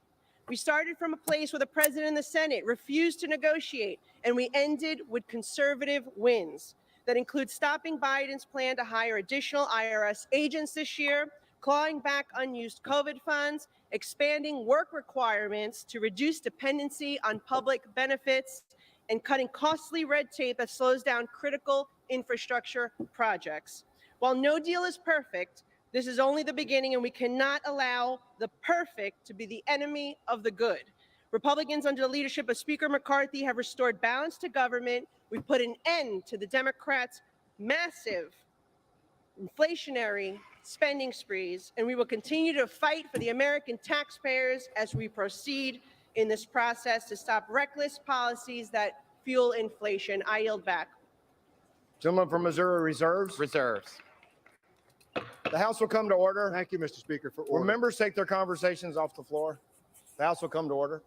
We started from a place where the president and the Senate refused to negotiate, and we ended with conservative wins. That includes stopping Biden's plan to hire additional IRS agents this year, clawing back unused COVID funds, expanding work requirements to reduce dependency on public benefits, and cutting costly red tape that slows down critical infrastructure projects. While no deal is perfect, this is only the beginning, and we cannot allow the perfect to be the enemy of the good. Republicans under the leadership of Speaker McCarthy have restored balance to government. We've put an end to the Democrats' massive inflationary spending sprees, and we will continue to fight for the American taxpayers as we proceed in this process to stop reckless policies that fuel inflation. I yield back. Gentleman from Missouri reserves. Reserves. The House will come to order. Thank you, Mr. Speaker, for Will order. members take their conversations off the floor? The House will come to order.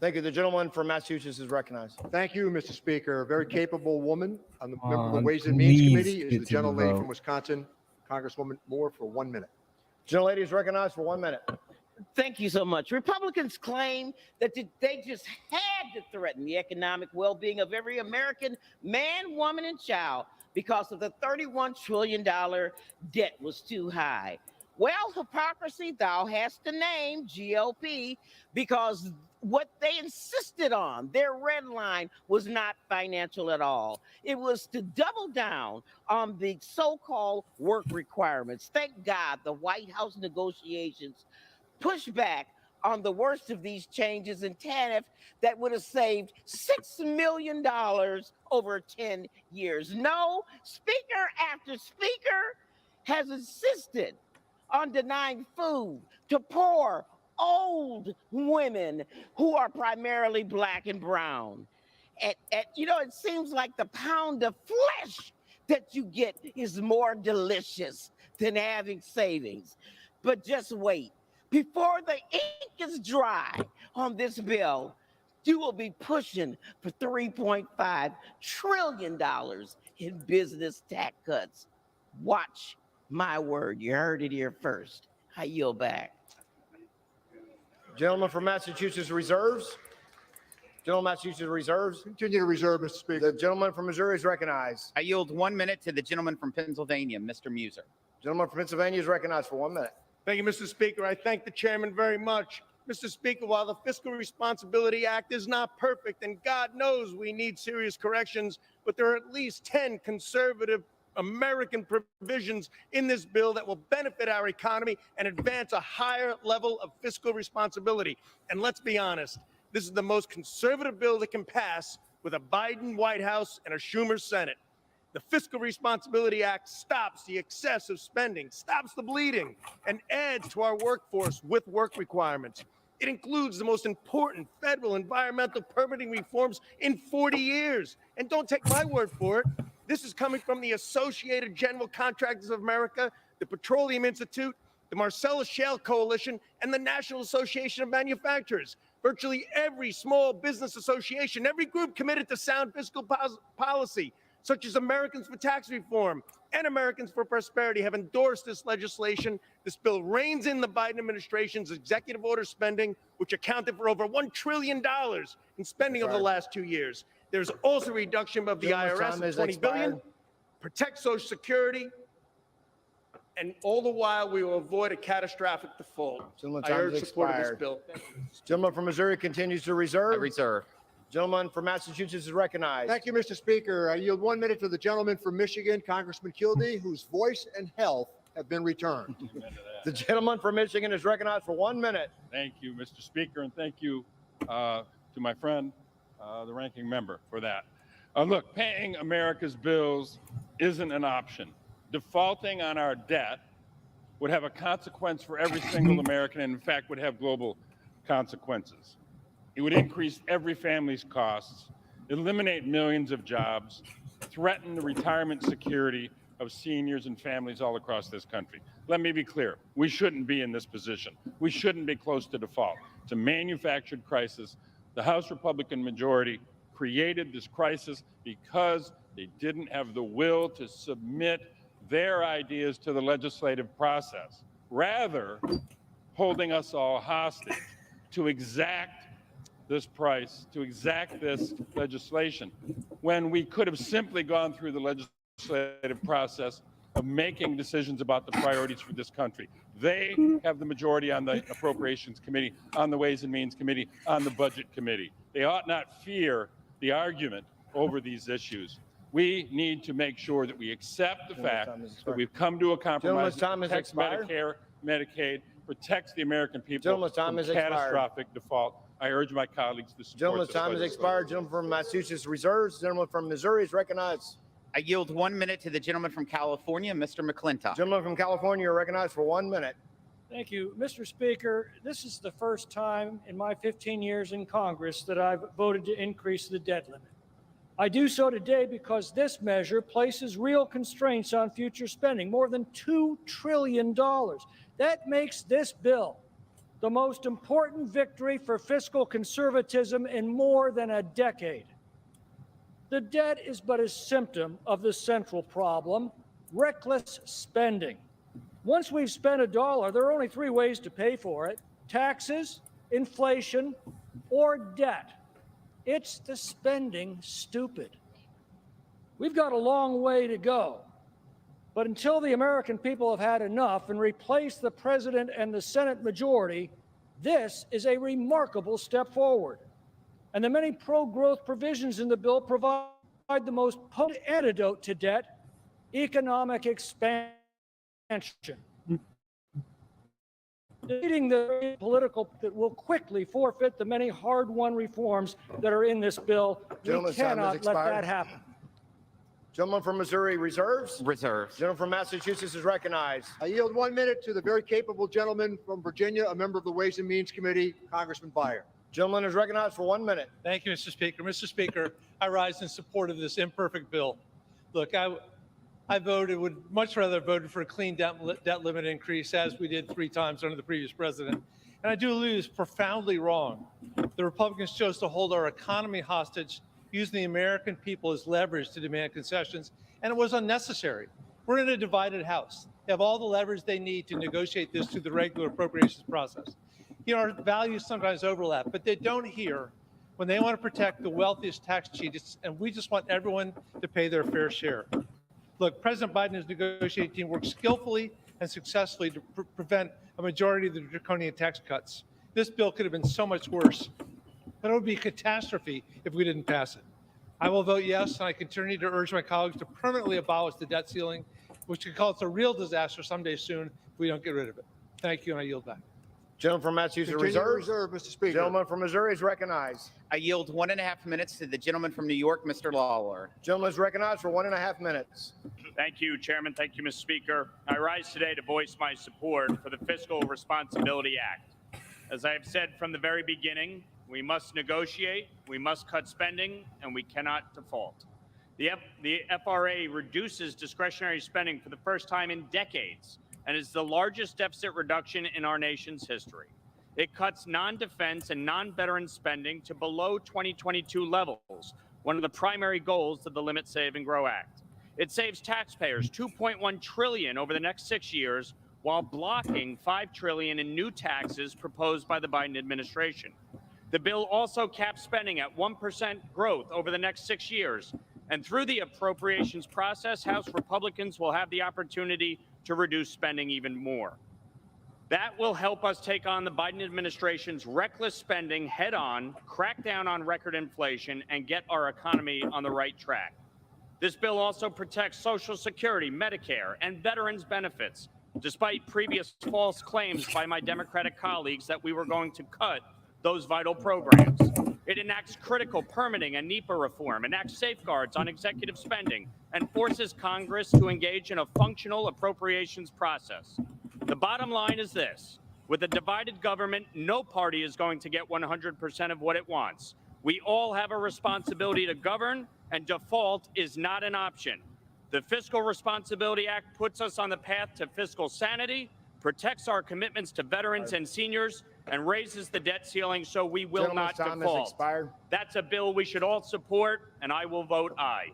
Thank you. The gentleman from Massachusetts is recognized. Thank you, Mr. Speaker. A very capable woman on the member of the On, Ways and Means please Committee get is to the the gentlelady vote. from Wisconsin, Congresswoman Moore, for 1 minute. Gentlelady is recognized for 1 minute. Thank you so much. Republicans claim that they just had to threaten the economic well-being of every American man, woman, and child because of the $31 trillion debt was too high. Well, hypocrisy thou hast to name, GOP, because what they insisted on, their red line, was not financial at all. It was to double down on the so-called work requirements. Thank God the White House negotiations pushed back on the worst of these changes in TANF that would have saved $6 million over 10 years. No, speaker after speaker has insisted on denying food to poor, old women who are primarily Black and brown. You know, it seems like the pound of flesh that you get is more delicious than having savings. But just wait. Before the ink is dry on this bill, you will be pushing for $3.5 trillion in business tax cuts. Watch my word. You heard it here first. I yield back. Gentleman from Massachusetts reserves. Gentleman from Massachusetts reserves. Continue to reserve, Mr. Speaker. The gentleman from Missouri is recognized. I yield 1 minute to the gentleman from Pennsylvania, Mr. Muser. Gentleman from Pennsylvania is recognized for 1 minute. Thank you, Mr. Speaker. I thank the chairman very much. Mr. Speaker, while the Fiscal Responsibility Act is not perfect, and God knows we need serious corrections, but there are at least 10 conservative American provisions in this bill that will benefit our economy and advance a higher level of fiscal responsibility. And let's be honest, this is the most conservative bill that can pass with a Biden White House and a Schumer Senate. The Fiscal Responsibility Act stops the excessive spending, stops the bleeding, and adds to our workforce with work requirements. It includes the most important federal environmental permitting reforms in 40 years. And don't take my word for it. This is coming from the Associated General Contractors of America, the Petroleum Institute, the Marcellus Shale Coalition, and the National Association of Manufacturers. Virtually every small business association, every group committed to sound fiscal policy, such as Americans for Tax Reform and Americans for Prosperity, have endorsed this legislation. This bill reins in the Biden administration's executive order spending, which accounted for over $1 trillion in spending over the last 2 years. There's also a reduction of the IRS of $20 billion, protect Social Security, and all the while we will avoid a catastrophic default. I urge support of this bill. Gentleman from Missouri continues to reserve. I reserve. Gentleman from Massachusetts is recognized. Thank you, Mr. Speaker. I yield 1 minute to the gentleman from Michigan, Congressman Kildee, whose voice and health have been returned. The gentleman from Michigan is recognized for 1 minute. Thank you, Mr. Speaker, and thank you to my friend, the ranking member, for that. Look, paying America's bills isn't an option. Defaulting on our debt would have a consequence for every single American, and in fact would have global consequences. It would increase every family's costs, eliminate millions of jobs, threaten the retirement security of seniors and families all across this country. Let me be clear, we shouldn't be in this position. We shouldn't be close to default. It's a manufactured crisis. The House Republican majority created this crisis because they didn't have the will to submit their ideas to the legislative process, rather holding us all hostage to exact this price, to exact this legislation, when we could have simply gone through the legislative process of making decisions about the priorities for this country. They have the majority on the Appropriations Committee, on the Ways and Means Committee, on the Budget Committee. They ought not fear the argument over these issues. We need to make sure that we accept the fact that we've come to a compromise that protects Medicare, Medicaid, protects the American people from catastrophic default. I urge my colleagues to support Gentleman's this time has legislation. expired. Gentleman from Massachusetts reserves. Gentleman from Missouri is recognized. I yield 1 minute to the gentleman from California, Mr. McClintock. Gentleman from California, you're recognized for 1 minute. Thank you. Mr. Speaker, this is the first time in my 15 years in Congress that I've voted to increase the debt limit. I do so today because this measure places real constraints on future spending, more than $2 trillion. That makes this bill the most important victory for fiscal conservatism in more than a decade. The debt is but a symptom of the central problem: reckless spending. Once we've spent $1, there are only 3 ways to pay for it: taxes, inflation, or debt. It's the spending stupid. We've got a long way to go. But until the American people have had enough and replaced the president and the Senate majority, this is a remarkable step forward. And the many pro-growth provisions in the bill provide the most potent antidote to debt: economic expansion. Defeating the political that will quickly forfeit the many hard-won reforms that are in this bill. We cannot let that happen. Gentleman from Missouri reserves. Reserves. Gentleman from Massachusetts is recognized. I yield 1 minute to the very capable gentleman from Virginia, a member of the Ways and Means Committee, Congressman Byer. Gentleman is recognized for 1 minute. Thank you, Mr. Speaker. Mr. Speaker, I rise in support of this imperfect bill. Look, I would much rather have voted for a clean debt limit increase, as we did 3 times under the previous president. And I do believe it's profoundly wrong. The Republicans chose to hold our economy hostage, using the American people as leverage to demand concessions, and it was unnecessary. We're in a divided House. They have all the leverage they need to negotiate this through the regular appropriations process. You know, our values sometimes overlap, but they don't here when they want to protect the wealthiest tax cheats, and we just want everyone to pay their fair share. Look, President Biden and his negotiating team worked skillfully and successfully to prevent a majority of the draconian tax cuts. This bill could have been so much worse, but it would be a catastrophe if we didn't pass it. I will vote yes, and I continue to urge my colleagues to permanently abolish the debt ceiling, which could cause a real disaster someday soon if we don't get rid of it. Thank you, and I yield back. Gentleman from Massachusetts reserves. Mr. Speaker. Gentleman from Missouri is recognized. I yield 1.5 minutes to the gentleman from New York, Mr. Lawler. Gentleman is recognized for 1.5 minutes. Thank you, Chairman. Thank you, Mr. Speaker. I rise today to voice my support for the Fiscal Responsibility Act. As I have said from the very beginning, we must negotiate, we must cut spending, and we cannot default. The FRA reduces discretionary spending for the first time in decades and is the largest deficit reduction in our nation's history. It cuts non-defense and non-veteran spending to below 2022 levels, one of the primary goals of the Limit, Save, and Grow Act. It saves taxpayers $2.1 trillion over the next 6 years while blocking $5 trillion in new taxes proposed by the Biden administration. The bill also caps spending at 1% growth over the next 6 years. And through the appropriations process, House Republicans will have the opportunity to reduce spending even more. That will help us take on the Biden administration's reckless spending head on, crack down on record inflation, and get our economy on the right track. This bill also protects Social Security, Medicare, and veterans benefits, despite previous false claims by my Democratic colleagues that we were going to cut those vital programs. It enacts critical permitting and NEPA reform, enacts safeguards on executive spending, and forces Congress to engage in a functional appropriations process. The bottom line is this: with a divided government, no party is going to get 100% of what it wants. We all have a responsibility to govern, and default is not an option. The Fiscal Responsibility Act puts us on the path to fiscal sanity, protects our commitments to veterans and seniors, and raises the debt ceiling so we will not default. That's a bill we should all support, and I will vote aye.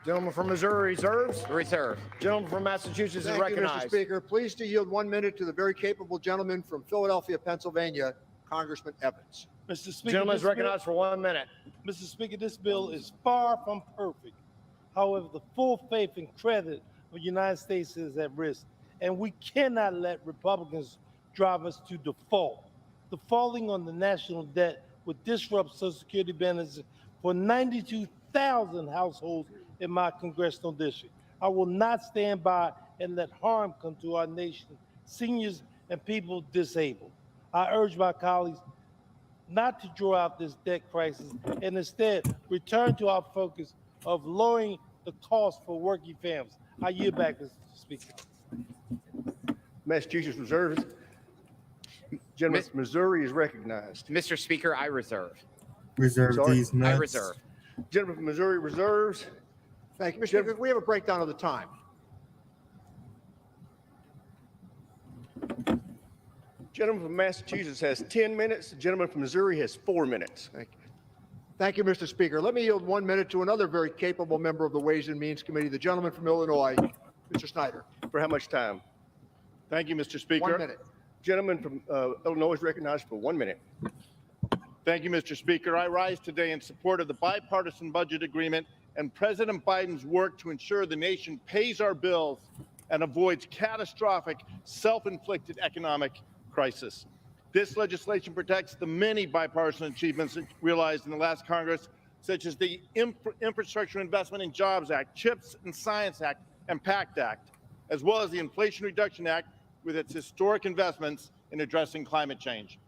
Gentleman from Missouri reserves. Reserve. Gentleman from Massachusetts is Thank you, recognized. Mr. Speaker. Pleased to yield 1 minute to the very capable gentleman from Philadelphia, Pennsylvania, Congressman Evans. Mr. Speaker, Gentleman is this recognized for 1 minute. Mr. Speaker, this bill is far from perfect. However, the full faith and credit of the United States is at risk, and we cannot let Republicans drive us to default. Defaulting on the national debt would disrupt Social Security benefits for 92,000 households in my congressional district. I will not stand by and let harm come to our nation, seniors and people disabled. I urge my colleagues not to draw out this debt crisis and instead return to our focus of lowering the cost for working families. I yield back, Mr. Speaker. Massachusetts reserves. Gentleman from Missouri is recognized. Mr. Speaker, I reserve. Reserve Sorry, these nuts. I reserve. Gentleman from Missouri reserves. Thank you, Mr. Speaker. We have a breakdown of the time. Gentleman from Massachusetts has 10 minutes. The gentleman from Missouri has 4 minutes. Thank you. Thank you, Mr. Speaker. Let me yield 1 minute to another very capable member of the Ways and Means Committee, the gentleman from Illinois, Mr. Snyder. For how much time? Thank you, Mr. Speaker. 1 minute. Gentleman from Illinois is recognized for 1 minute. Thank you, Mr. Speaker. I rise today in support of the bipartisan budget agreement and President Biden's work to ensure the nation pays our bills and avoids catastrophic, self-inflicted economic crisis. This legislation protects the many bipartisan achievements realized in the last Congress, such as the Infrastructure Investment and Jobs Act, CHIPS and Science Act, and PACT Act, as well as the Inflation Reduction Act with its historic investments in addressing climate change.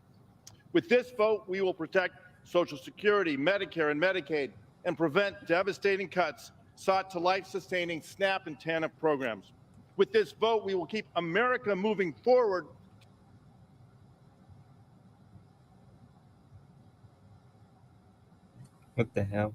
With this vote, we will protect Social Security, Medicare, and Medicaid, and prevent devastating cuts sought to life-sustaining SNAP and TANF programs. With this vote, we will keep America moving forward. What the hell?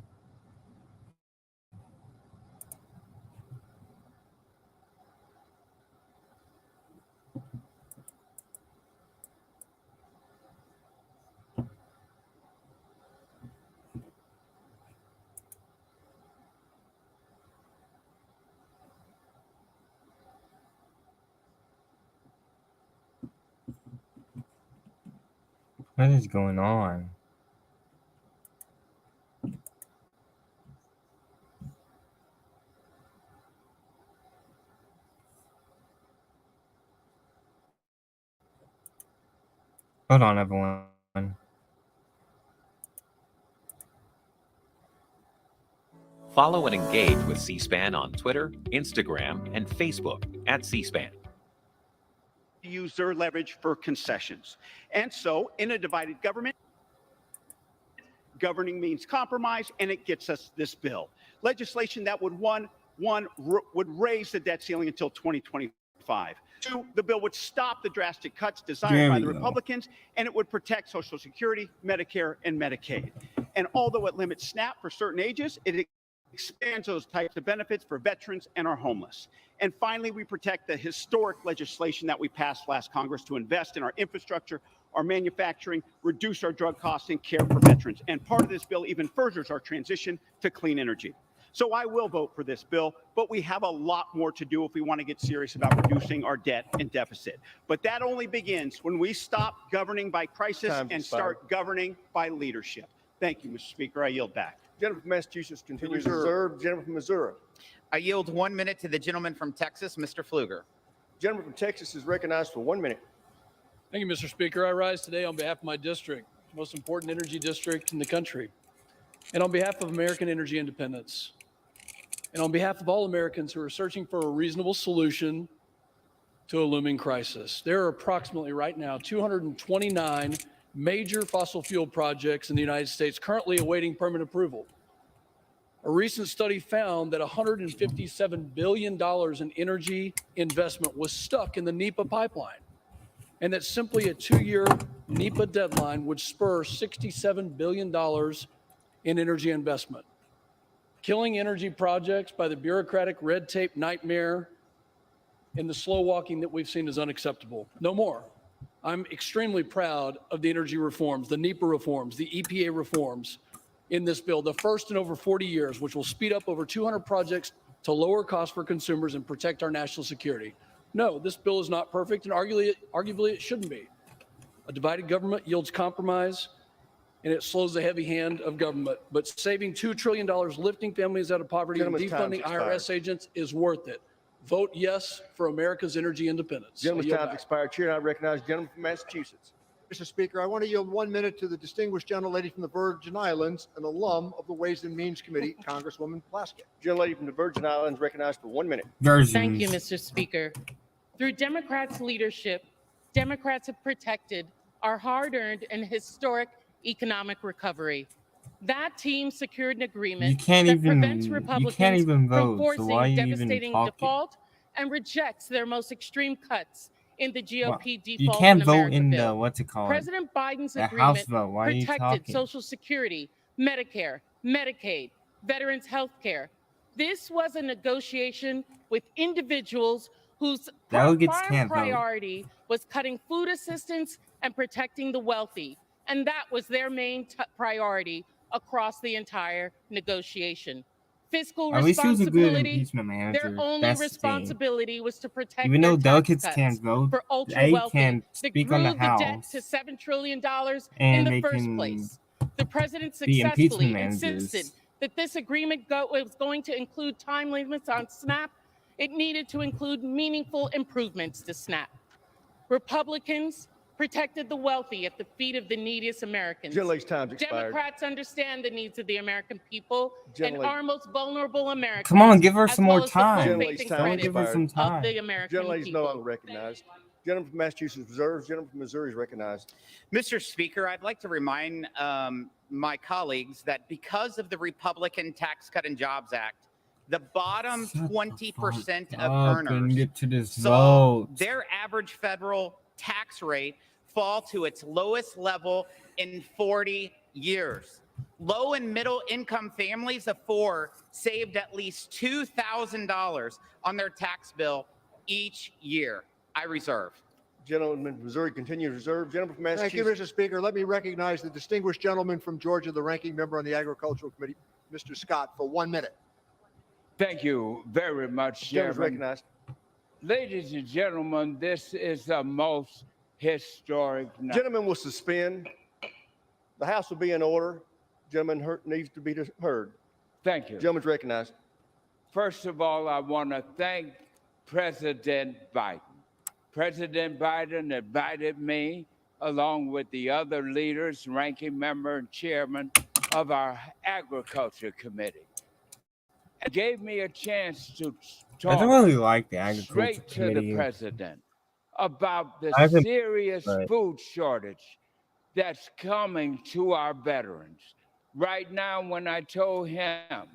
What is going on? Hold on, everyone. Follow and engage with C-SPAN on Twitter, Instagram, and Facebook at C-SPAN. Use their leverage for concessions. And so, in a divided government, governing means compromise, and it gets us this bill. Legislation that would, would raise the debt ceiling until 2025. 2, the bill would stop the drastic cuts desired by the Republicans, and it would protect Social Security, Medicare, and Medicaid. And although it limits SNAP for certain ages, it expands those types of benefits for veterans and our homeless. And finally, we protect the historic legislation that we passed last Congress to invest in our infrastructure, our manufacturing, reduce our drug costs, and care for veterans. And part of this bill even furthers our transition to clean energy. So I will vote for this bill, but we have a lot more to do if we want to get serious about reducing our debt and deficit. But that only begins when we stop governing by crisis and start governing by leadership. Thank you, Mr. Speaker. I yield back. Gentleman from Massachusetts continues reserved. Gentleman from Missouri. I yield 1 minute to the gentleman from Texas, Mr. Pfluger. Gentleman from Texas is recognized for 1 minute. Thank you, Mr. Speaker. I rise today on behalf of my district, the most important energy district in the country, and on behalf of American energy independence, and on behalf of all Americans who are searching for a reasonable solution to a looming crisis. There are approximately right now 229 major fossil fuel projects in the United States currently awaiting permit approval. A recent study found that $157 billion in energy investment was stuck in the NEPA pipeline, and that simply a 2-year NEPA deadline would spur $67 billion in energy investment. Killing energy projects by the bureaucratic red tape nightmare and the slow walking that we've seen is unacceptable. No more. I'm extremely proud of the energy reforms, the NEPA reforms, the EPA reforms in this bill, the first in over 40 years, which will speed up over 200 projects to lower costs for consumers and protect our national security. No, this bill is not perfect, and arguably it shouldn't be. A divided government yields compromise, and it slows the heavy hand of government. But saving $2 trillion, lifting families out of poverty, and defunding IRS agents is worth it. Vote yes for America's energy independence. Gentleman's time's expired. Chair, I recognize the gentleman from Massachusetts. Mr. Speaker, I want to yield 1 minute to the distinguished gentlelady from the Virgin Islands, an alum of the Ways and Means Committee, Congresswoman Plaskett. Gentlelady from the Virgin Islands recognized for 1 minute. Thank you, Mr. Speaker. Through Democrats' leadership, Democrats have protected our hard-earned and historic economic recovery. That team secured an agreement that prevents Republicans from forcing devastating default and rejects their most extreme cuts in the GOP default You can't in vote America in bill. the what's it called? President Biden's The agreement House vote. Why are you protected talking? Social Security, Medicare, Medicaid, veterans health care. This was a negotiation with individuals whose Delegates prime can't vote. priority was cutting food assistance and protecting the wealthy. And that was their main priority across the entire negotiation. Fiscal At least he was a good responsibility, impeachment manager. their only That's the thing. responsibility was to protect Even their though tax delegates cuts can't vote, for ultra they wealthy can that speak grew on the the debt House. to $7 trillion in And the they first can place. The president be impeachment successfully managers. insisted that this agreement was going to include time limits on SNAP. It needed to include meaningful improvements to SNAP. Republicans protected the wealthy at the feet of the neediest Americans. Gentlelady's time's expired. Democrats understand the needs of the American people and Gentlelady- our most vulnerable Americans. Come on, give her as some well more as the full time. faith Gentlelady's and time credit Give her some of time. the American Gentlelady's no people. longer recognized. Gentleman from Massachusetts reserves. Gentleman from Missouri is recognized. Mr. Speaker, I'd like to remind my colleagues that because of the Republican Tax Cut and Jobs Act, the bottom 20% of Up and earners get to this saw vote. their average federal tax rate fall to its lowest level in 40 years. Low and middle income families of four saved at least $2,000 on their tax bill each year. I reserve. Gentleman from Missouri continues reserve. Gentleman from Thank you, Massachusetts. Mr. Speaker. Let me recognize the distinguished gentleman from Georgia, the ranking member on the Agricultural Committee, Mr. Scott, for 1 minute. Thank you very much, Gentleman's Chairman. recognized. Ladies and gentlemen, this is the most historic night. Gentlemen will suspend. The House will be in order. Gentleman needs to be heard. Thank you. Gentleman's recognized. First of all, I want to thank President Biden. President Biden invited me, along with the other leaders, ranking member and chairman of our Agriculture Committee. It gave me a chance to I don't talk really like the Agriculture straight to Committee. the president about the I haven't- serious right. food shortage that's coming to our veterans. Right now, when I told him,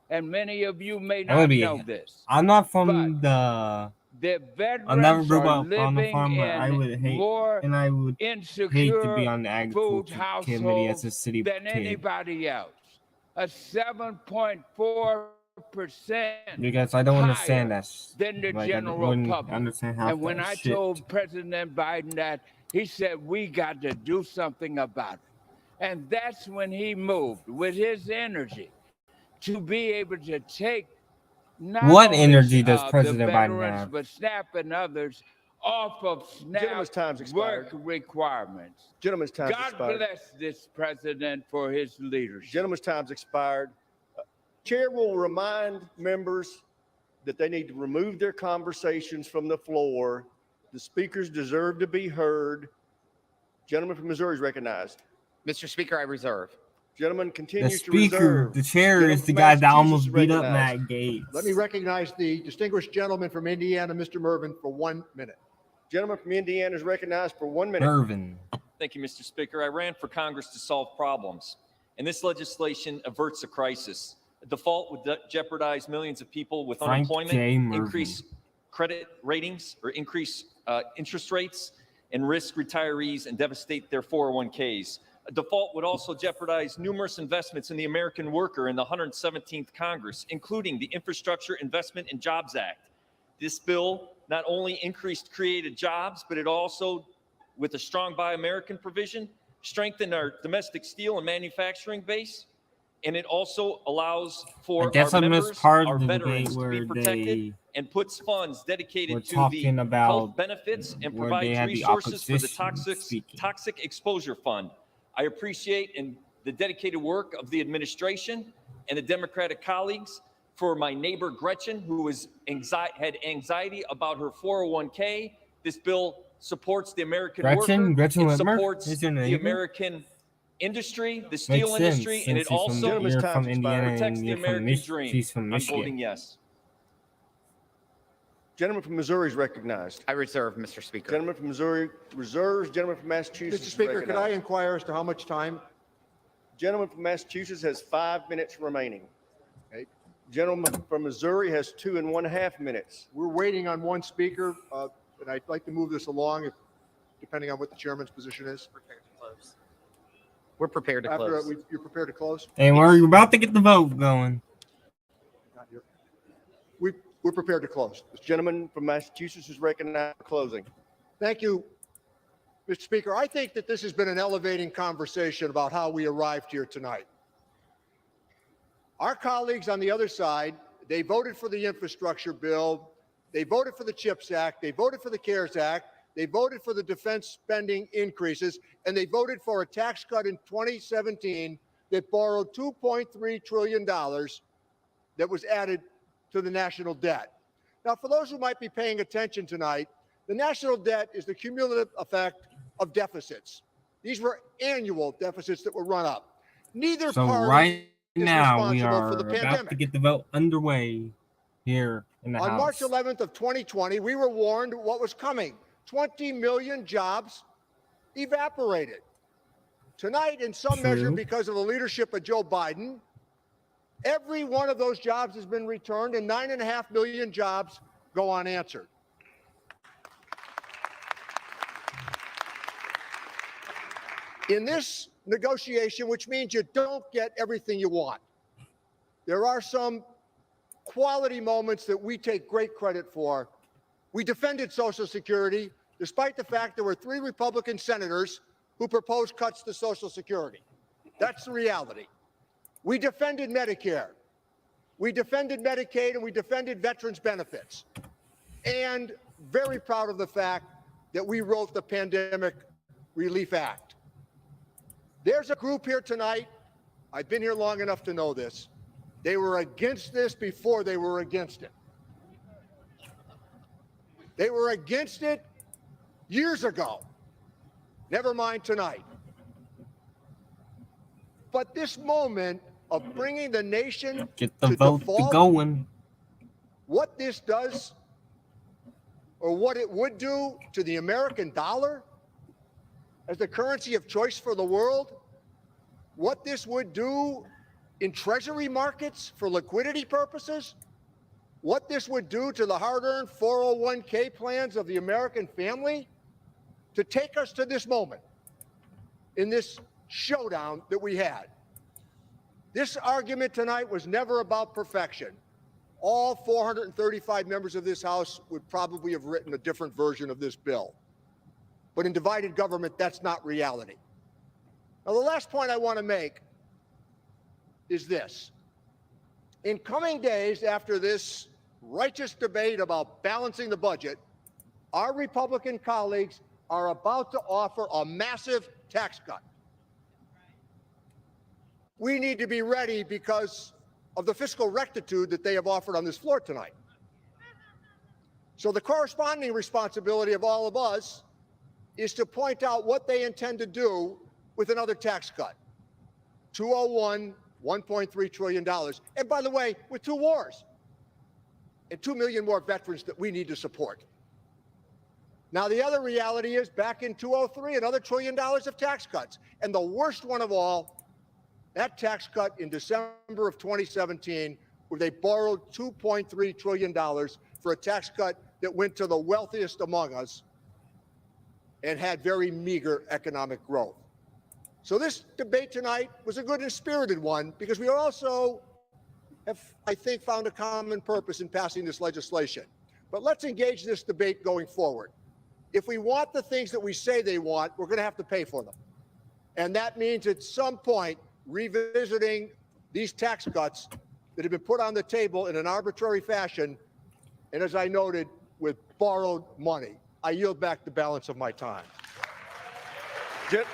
and many of you may I'm gonna not be- know this, I'm not from the. the veterans I never grew are up on the living farm, but in I would hate, more and I would hate insecure to be on the food Agriculture Committee as a households city than kid. anybody else. A 7.4% Because I don't understand that. than the Like, I general wouldn't public. understand how And when that I shit. told President Biden that, he said, we got to do something about it. And that's when he moved with his energy to be able to take not What only, energy does the President Biden veterans, have? but SNAP and others off of Gentleman's SNAP time's expired. work requirements. Gentleman's time's God expired. bless this president for his leadership. Gentleman's time's expired. Chair will remind members that they need to remove their conversations from the floor. The speakers deserve to be heard. Gentleman from Missouri is recognized. Mr. Speaker, I reserve. Gentleman The continues to speaker, reserve. the chair Gentleman is the from guy that Massachusetts almost is beat up recognized. Matt Gates. Let me recognize the distinguished gentleman from Indiana, Mr. Mervin, for 1 minute. Gentleman from Indiana is recognized for 1 minute. Mervin. Thank you, Mr. Speaker. I ran for Congress to solve problems, and this legislation averts a crisis. A default would jeopardize millions of people with Frank unemployment, J. Mervin. increase credit ratings or increase interest rates, and risk retirees and devastate their 401ks. A default would also jeopardize numerous investments in the American worker in the 117th Congress, including the Infrastructure Investment and Jobs Act. This bill not only increased created jobs, but it also, with a strong Buy American provision, strengthened our domestic steel and manufacturing base. And it also allows for I guess our I missed members, part our of the debate veterans to be where protected they and puts funds were dedicated to the talking about health benefits and where they provides had the resources for the opposition toxic exposure fund. I appreciate the dedicated work of the administration and the Democratic colleagues. For my neighbor Gretchen, who had anxiety about her 401k, this bill supports the American Gretchen? worker. Gretchen It Whitmer supports is your the neighbor? American industry, the Makes steel sense, industry, and since it also you're from Indiana protects and the you're from American dream. she's from I'm Michigan. voting yes. Gentleman from Missouri is recognized. I reserve, Mr. Speaker. Gentleman from Missouri reserves. Gentleman from Massachusetts Mr. is Speaker, could I recognized. inquire as to how much time? Gentleman from Massachusetts has 5 minutes remaining. Okay. Gentleman from Missouri has 2.5 minutes. We're waiting on one speaker, and I'd like to move this along, depending on what the chairman's position is. We're prepared to After close. you're prepared to close? And we're about to get the vote going. Not here. We're prepared to close. This gentleman from Massachusetts is recognized for closing. Thank you, Mr. Speaker. I think that this has been an elevating conversation about how we arrived here tonight. Our colleagues on the other side, they voted for the infrastructure bill. They voted for the CHIPS Act. They voted for the CARES Act. They voted for the defense spending increases, and they voted for a tax cut in 2017 that borrowed $2.3 trillion that was added to the national debt. Now, for those who might be paying attention tonight, the national debt is the cumulative effect of deficits. These were annual deficits that were run up. Neither So party right is now we responsible are for the about to pandemic. get the vote underway here in the On House. March 11th of 2020, we were warned what was coming. 20 million jobs evaporated. Tonight, in some measure, True. because of the leadership of Joe Biden, every one of those jobs has been returned, and 9.5 million jobs go unanswered. In this negotiation, which means you don't get everything you want, there are some quality moments that we take great credit for. We defended Social Security, despite the fact there were 3 Republican senators who proposed cuts to Social Security. That's the reality. We defended Medicare. We defended Medicaid, and we defended veterans benefits. And very proud of the fact that we wrote the Pandemic Relief Act. There's a group here tonight, I've been here long enough to know this, they were against this before they were against it. They were against it years ago. Never mind tonight. But this moment of bringing the nation Get the to vote default, going. what this does, or what it would do to the American dollar as the currency of choice for the world, what this would do in treasury markets for liquidity purposes, what this would do to the hard-earned 401k plans of the American family, to take us to this moment in this showdown that we had. This argument tonight was never about perfection. All 435 members of this House would probably have written a different version of this bill. But in divided government, that's not reality. Now, the last point I want to make is this. In coming days after this righteous debate about balancing the budget, our Republican colleagues are about to offer a massive tax cut. We need to be ready because of the fiscal rectitude that they have offered on this floor tonight. So the corresponding responsibility of all of us is to point out what they intend to do with another tax cut. 201, $1.3 trillion. And by the way, with 2 wars and 2 million more veterans that we need to support. Now, the other reality is back in 2003, another $1 trillion of tax cuts. And the worst one of all, that tax cut in December of 2017, where they borrowed $2.3 trillion for a tax cut that went to the wealthiest among us and had very meager economic growth. So this debate tonight was a good and spirited one because we also have, I think, found a common purpose in passing this legislation. But let's engage this debate going forward. If we want the things that we say they want, we're going to have to pay for them. And that means at some point revisiting these tax cuts that have been put on the table in an arbitrary fashion, and as I noted, with borrowed money. I yield back the balance of my time. The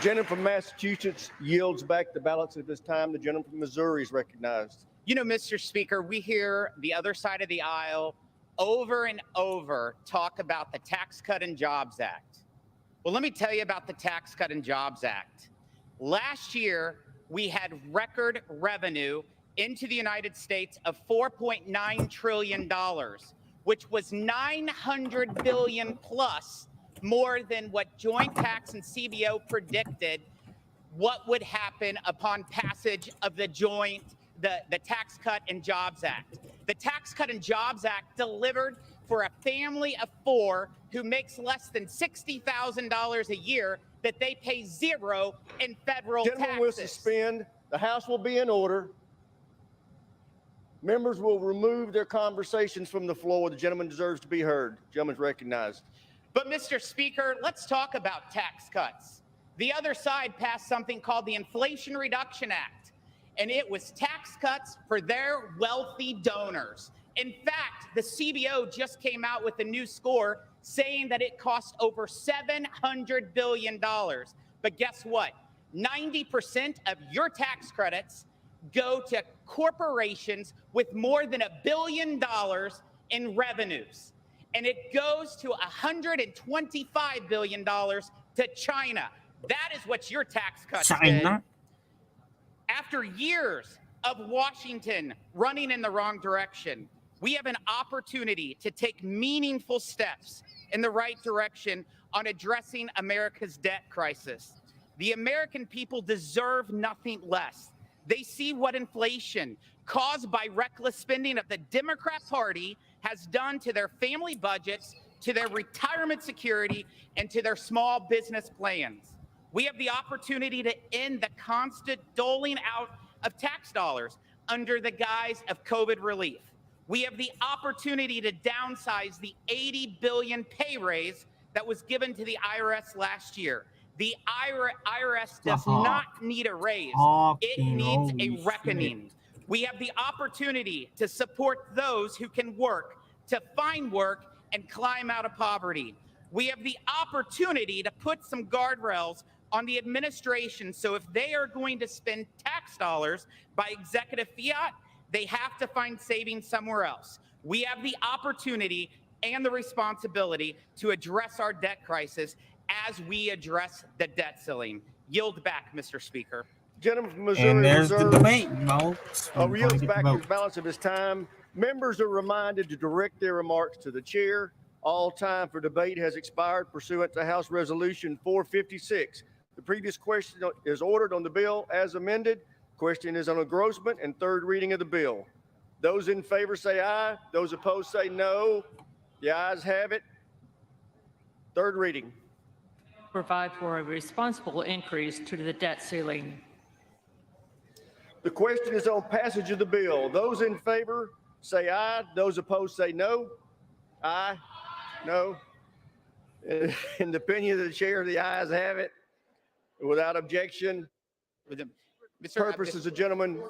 gentleman from Massachusetts yields back the balance of his time. The gentleman from Missouri is recognized. You know, Mr. Speaker, we hear the other side of the aisle over and over talk about the Tax Cut and Jobs Act. Well, let me tell you about the Tax Cut and Jobs Act. Last year, we had record revenue into the United States of $4.9 trillion, which was $900 billion plus more than what Joint Tax and CBO predicted what would happen upon passage of the Tax Cut and Jobs Act. The Tax Cut and Jobs Act delivered for a family of 4 who makes less than $60,000 a year that they pay 0 in federal Gentlemen will taxes. suspend. The House will be in order. Members will remove their conversations from the floor. The gentleman deserves to be heard. Gentleman's recognized. But Mr. Speaker, let's talk about tax cuts. The other side passed something called the Inflation Reduction Act, and it was tax cuts for their wealthy donors. In fact, the CBO just came out with a new score saying that it cost over $700 billion. But guess what? 90% of your tax credits go to corporations with more than $1 billion in revenues. And it goes to $125 billion to China. That is what your tax cuts did. After years of Washington running in the wrong direction, we have an opportunity to take meaningful steps in the right direction on addressing America's debt crisis. The American people deserve nothing less. They see what inflation caused by reckless spending of the Democrat Party has done to their family budgets, to their retirement security, and to their small business plans. We have the opportunity to end the constant doling out of tax dollars under the guise of COVID relief. We have the opportunity to downsize the $80 billion pay raise that was given to the IRS last year. The IRS does not need a raise. It needs a reckoning. We have the opportunity to support those who can work, to find work and climb out of poverty. We have the opportunity to put some guardrails on the administration so if they are going to spend tax dollars by executive fiat, they have to find savings somewhere else. We have the opportunity and the responsibility to address our debt crisis as we address the debt ceiling. Yield back, Mr. Speaker. Gentleman from Missouri And there's the reserves, debate, Mo. yields back the balance of his time. Members are reminded to direct their remarks to the chair. All time for debate has expired pursuant to House Resolution 456. The previous question is ordered on the bill as amended. Question is on engrossment and third reading of the bill. Those in favor say aye. Those opposed say no. The ayes have it. Third reading. Provide for a responsible increase to the debt ceiling. The question is on passage of the bill. Those in favor say aye. Those opposed say no. Aye. No. In the opinion of the chair, the ayes have it. Without objection. Purpose is the gentleman.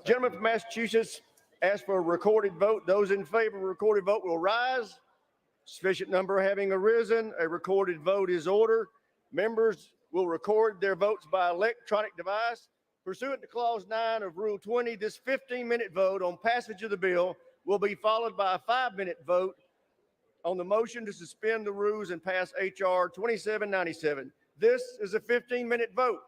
Gentleman from Massachusetts asked for a recorded vote. Those in favor of a recorded vote will rise. Sufficient number having arisen, a recorded vote is ordered. Members will record their votes by electronic device. Pursuant to Clause 9 of Rule 20, this 15-minute vote on passage of the bill will be followed by a 5-minute vote on the motion to suspend the rules and pass H.R. 2797. This is a 15-minute vote.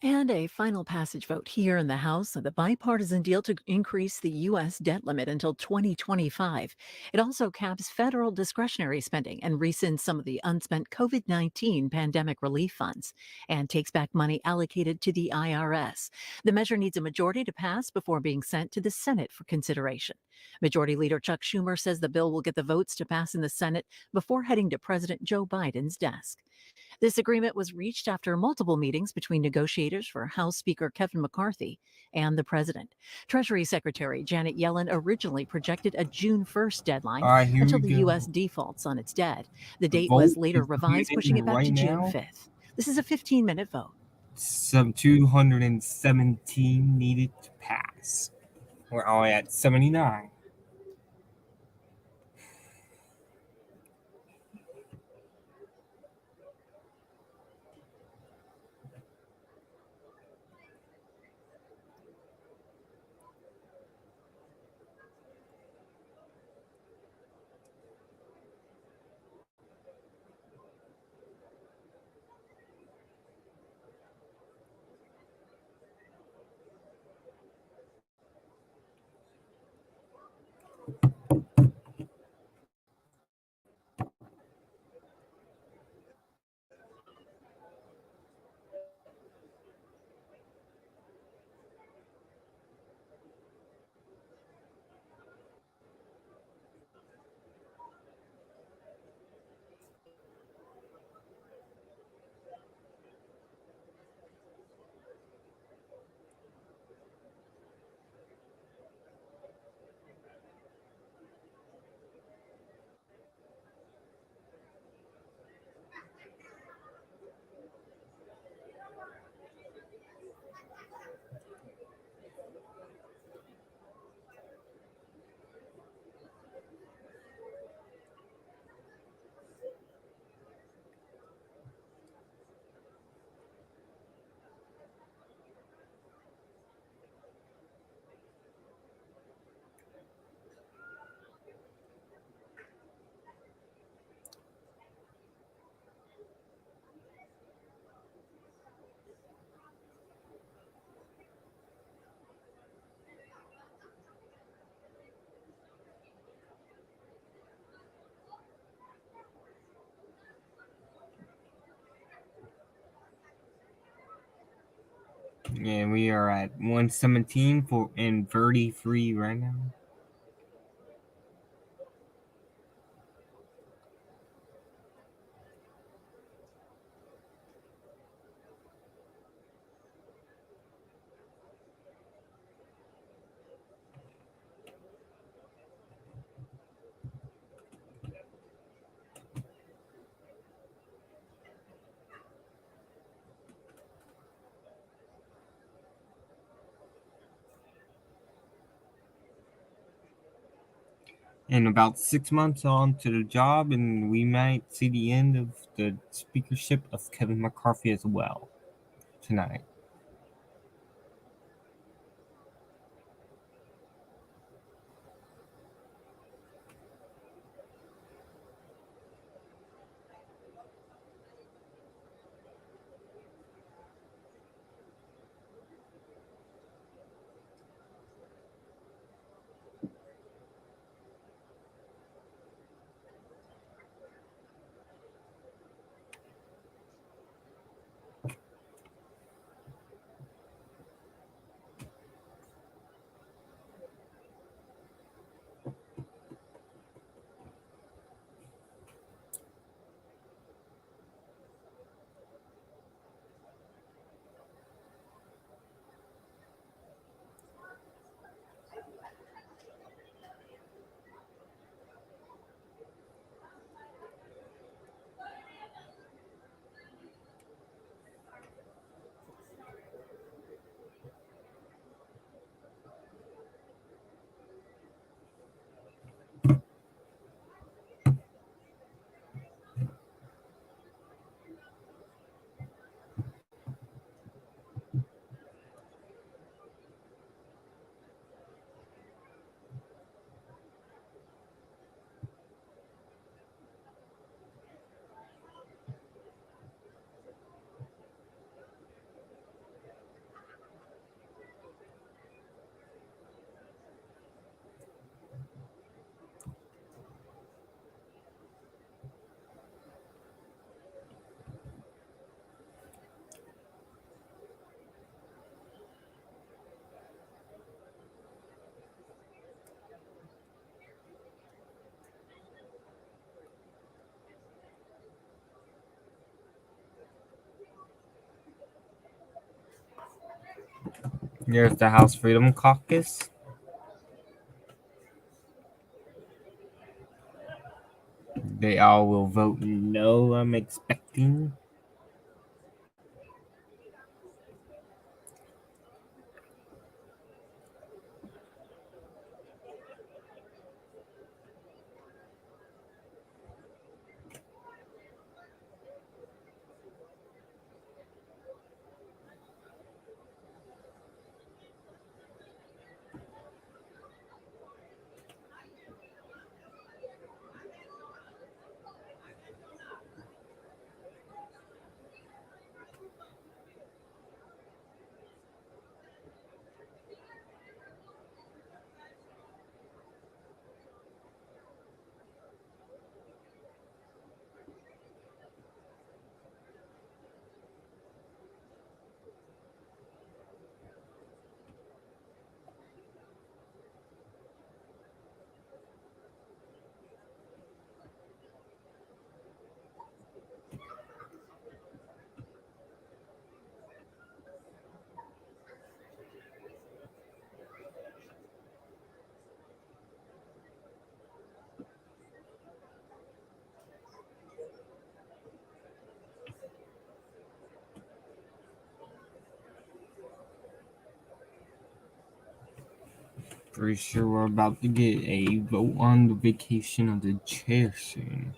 And a final passage vote here in the House of the bipartisan deal to increase the U.S. debt limit until 2025. It also caps federal discretionary spending and rescinds some of the unspent COVID-19 pandemic relief funds and takes back money allocated to the IRS. The measure needs a majority to pass before being sent to the Senate for consideration. Majority Leader Chuck Schumer says the bill will get the votes to pass in the Senate before heading to President Joe Biden's desk. This agreement was reached after multiple meetings between negotiators for House Speaker Kevin McCarthy and the president. Treasury Secretary Janet Yellen originally projected a June 1st deadline All right, here until we the go. U.S. defaults on its debt. The The date was vote later is revised, pushing it back right to June now. 5th. This is a 15-minute vote. Some 217 needed to pass. We're only at 79. And we are at 117 for in Verdi free right now. And about 6 months on to the job, and we might see the end of the speakership of Kevin McCarthy as well tonight. There's the House Freedom Caucus. They all will vote no, I'm expecting. Pretty sure we're about to get a vote on the vacation of the chair soon.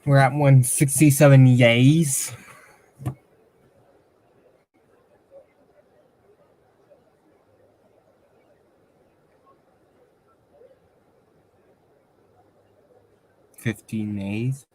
We're at 167 yays. $15 nays.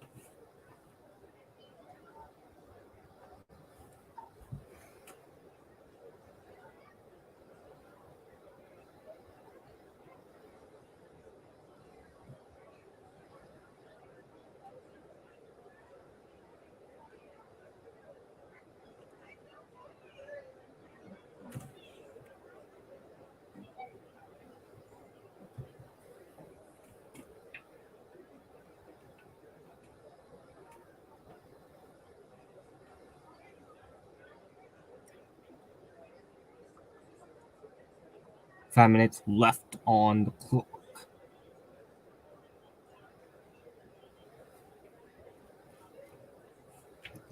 Five minutes left on the clock.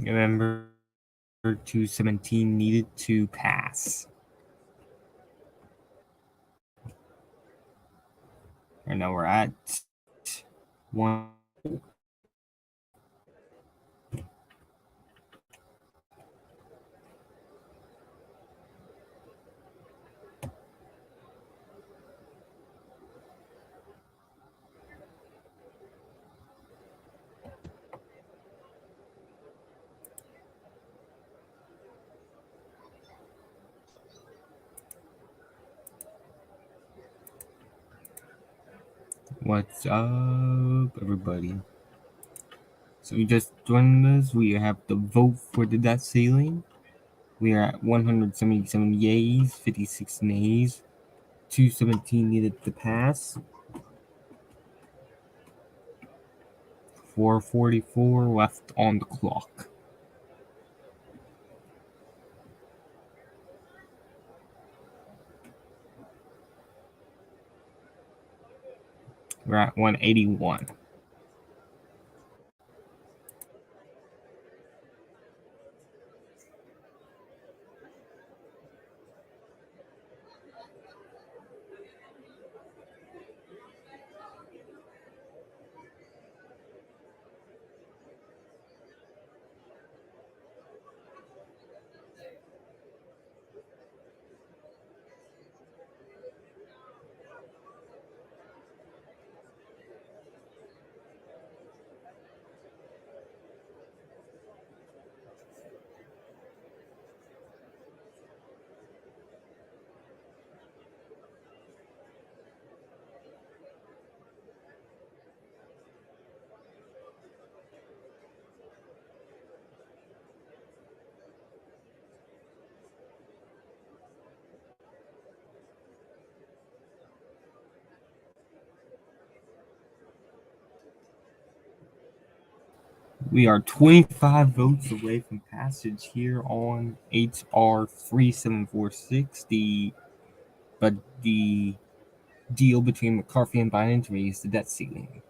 Remember, 217 needed to pass. Right now we're at 1. What's up, everybody? So we just joined us. We have to vote for the debt ceiling. We are at 177 yays, 56 nays, 217 needed to pass. 444 left on the clock. We're at 181. We are 25 votes away from passage here on HR 3746, the deal between McCarthy and Biden to raise the debt ceiling.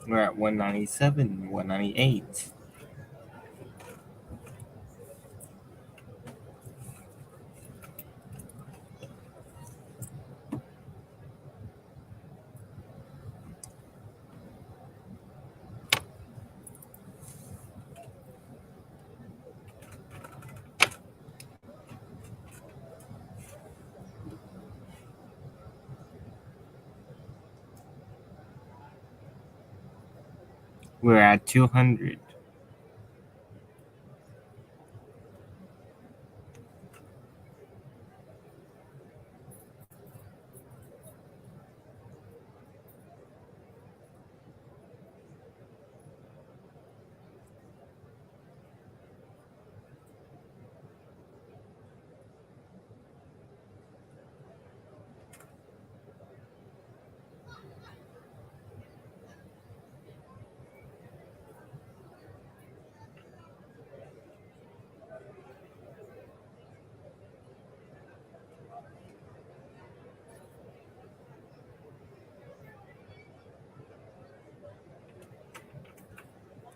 We're at 197, 198. We're at 200.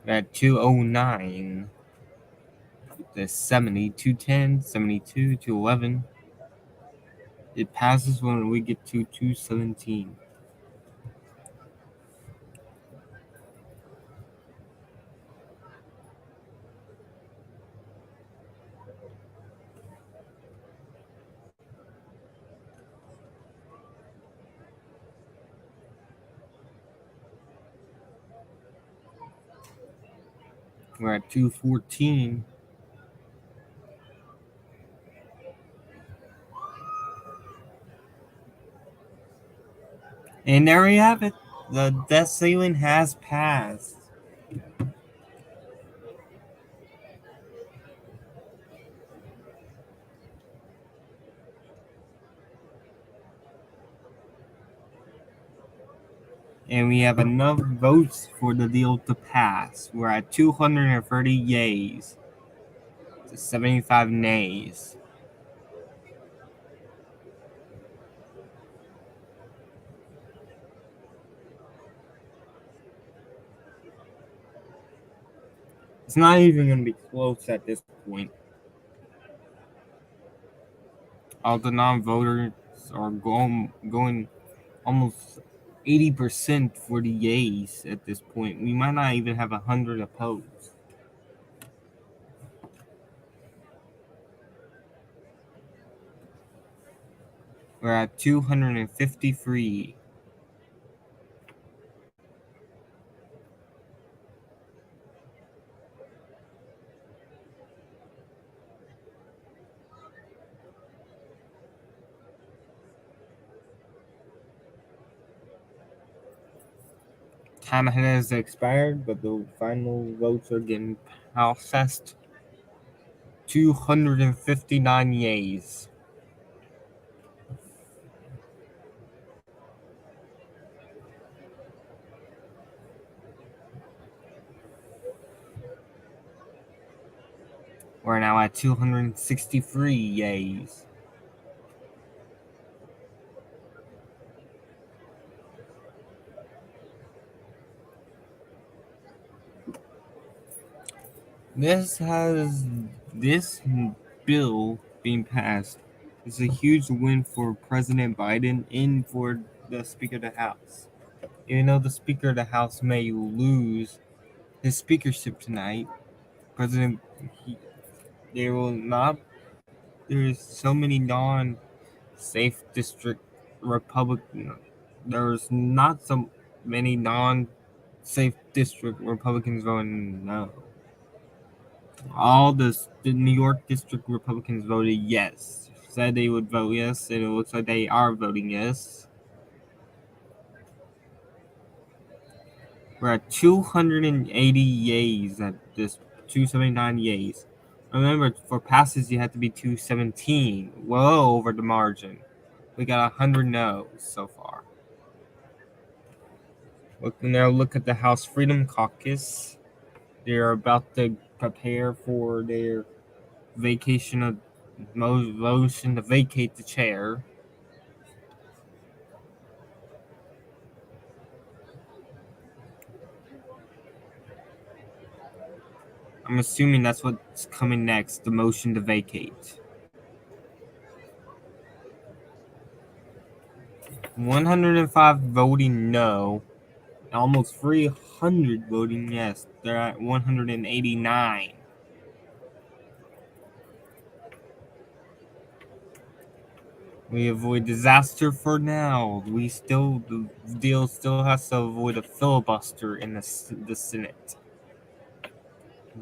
At 209. The 70, 210, 72, 211. It passes when we get to 217. We're at 214. And there we have it. The debt ceiling has passed. And we have enough votes for the deal to pass. We're at 230 yays to 75 nays. It's not even going to be close at this point. All the non-voters are going almost 80% for the yays at this point. We might not even have 100 opposed. We're at 253. Time has expired, but the final votes are getting processed. 259 yays. We're now at 263 yays. This bill being passed It's a huge win for President Biden and for the Speaker of the House. Even though the Speaker of the House may lose his speakership tonight, there will not. There's so many non-safe district Republican. There's not so many non-safe district Republicans voting no. All the New York district Republicans voted yes. Said they would vote yes, and it looks like they are voting yes. We're at 280 yays at this 279 yays. Remember, for passes you have to be 217, well over the margin. We got 100 no's so far. Look at the House Freedom Caucus. They're about to prepare for their motion to vacate the chair. I'm assuming that's what's coming next, the motion to vacate. 105 voting no, almost 300 voting yes. They're at 189. We avoid disaster for now. The deal still has to avoid a filibuster in the Senate.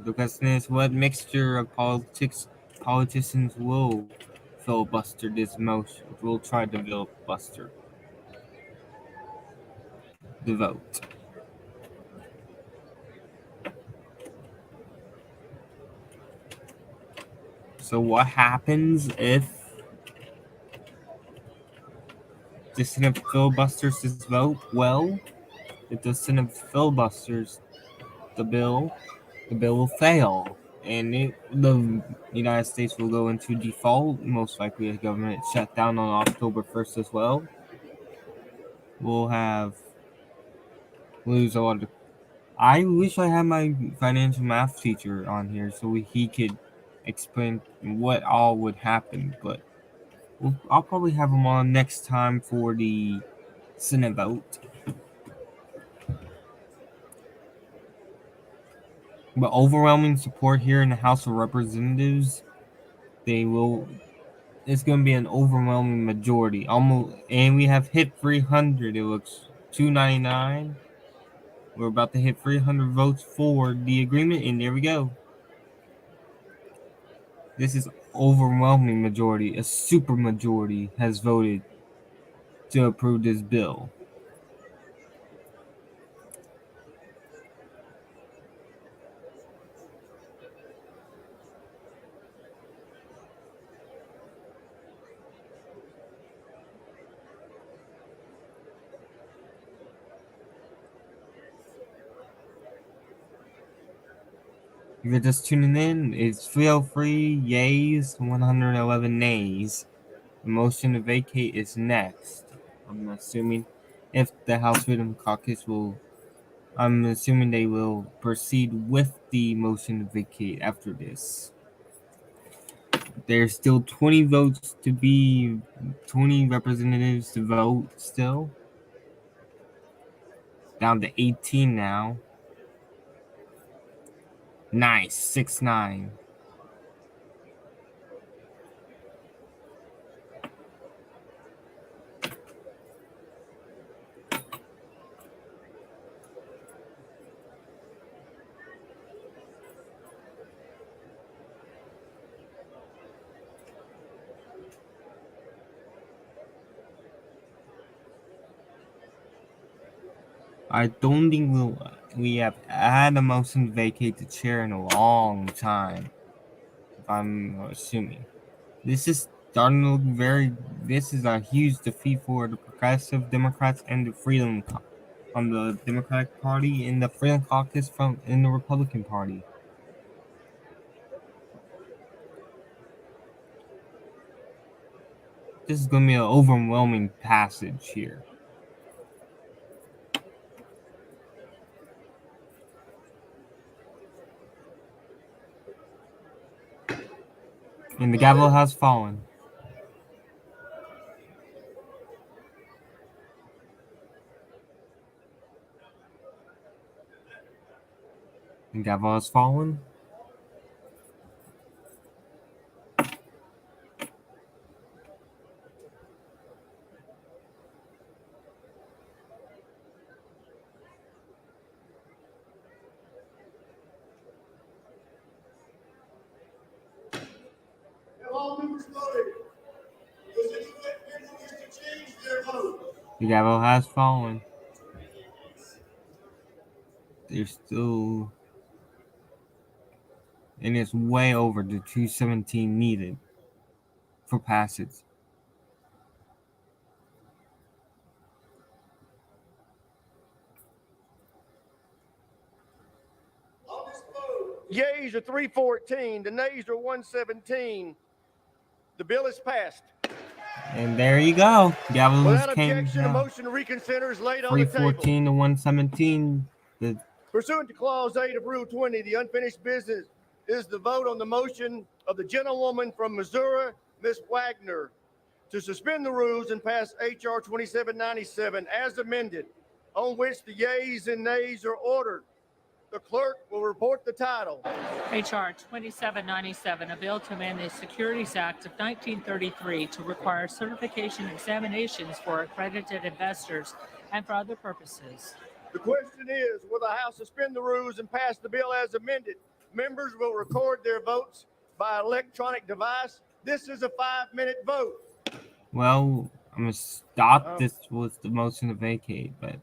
The question is, what mixture of politicians will filibuster this motion? Will try to filibuster the vote. So what happens if the Senate filibusters this vote? Well, if the Senate filibusters the bill will fail, and the United States will go into default, most likely a government shutdown on October 1st as well. We'll lose a lot of. I wish I had my financial math teacher on here so he could explain what all would happen, but I'll probably have him on next time for the Senate vote. But overwhelming support here in the House of Representatives, it's going to be an overwhelming majority. And we have hit 300. It looks 299. We're about to hit 300 votes for the agreement, and there we go. This is overwhelming majority. A super majority has voted to approve this bill. If you're just tuning in, it's feel free, yays, 111 nays. The motion to vacate is next. I'm assuming if the House Freedom Caucus I'm assuming they will proceed with the motion to vacate after this. There's still 20 representatives to vote still. Down to 18 now. Nice, 6-9. I don't think we have had a motion to vacate the chair in a long time, if I'm assuming. This is starting to look this is a huge defeat for the Progressive Democrats and the Freedom on the Democratic Party and the Freedom Caucus in the Republican Party. This is going to be an overwhelming passage here. And the gavel has fallen. The gavel has fallen. All members voted. Does anyone wish to change their vote? The gavel has fallen. There's still, and it's way over the 217 needed for passage. Yeas are 314. The nays are 117. The bill is passed. And there you go. Gavel Without came objection, a down. motion to reconsider is laid on the table. 314 to 117. The Pursuant to Clause 8 of Rule 20, the unfinished business is the vote on the motion of the gentlewoman from Missouri, Ms. Wagner, to suspend the rules and pass H.R. 2797 as amended, on which the yeas and nays are ordered. The clerk will report the title. H.R. 2797, a bill to amend the Securities Act of 1933 to require certification examinations for accredited investors and for other purposes. The question is, will the House suspend the rules and pass the bill as amended? Members will record their votes by electronic device. This is a 5-minute vote. Well, I'm gonna stop. This was the motion to vacate, but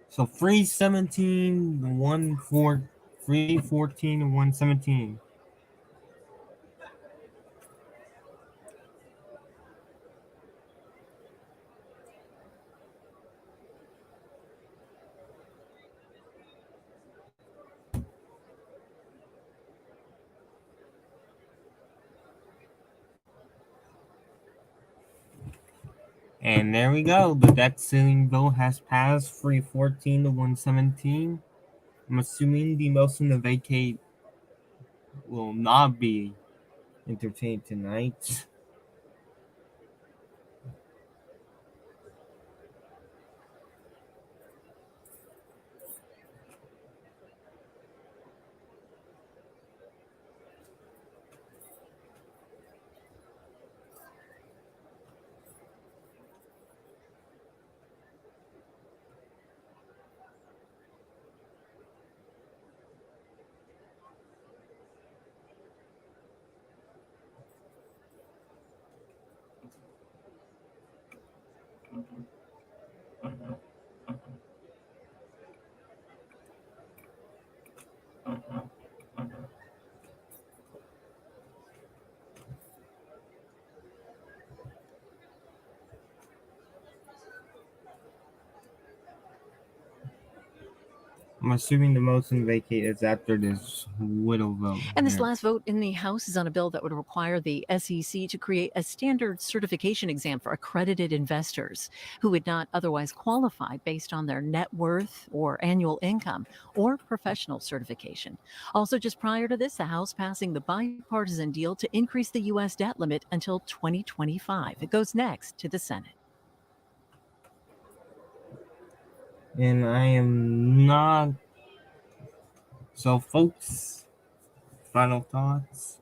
so 317 to 314 to 117. And there we go. The debt ceiling bill has passed 314 to 117. I'm assuming the motion to vacate will not be entertained tonight. I'm assuming the motion to vacate is after this widow vote. And this here. last vote in the House is on a bill that would require the SEC to create a standard certification exam for accredited investors who would not otherwise qualify based on their net worth or annual income or professional certification. Also, just prior to this, the House passing the bipartisan deal to increase the U.S. debt limit until 2025. It goes next to the Senate. And I am not. So, folks, final thoughts.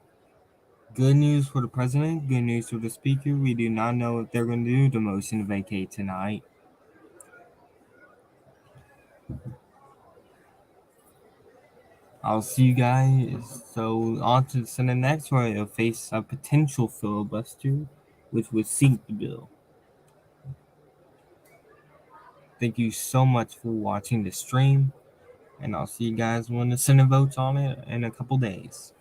Good news for the president, good news for the speaker. We do not know if they're going to do the motion to vacate tonight. I'll see you guys. So, on to the Senate next, where it'll face a potential filibuster, which would sink the bill. Thank you so much for watching the stream, and I'll see you guys when the Senate votes on it in a couple days.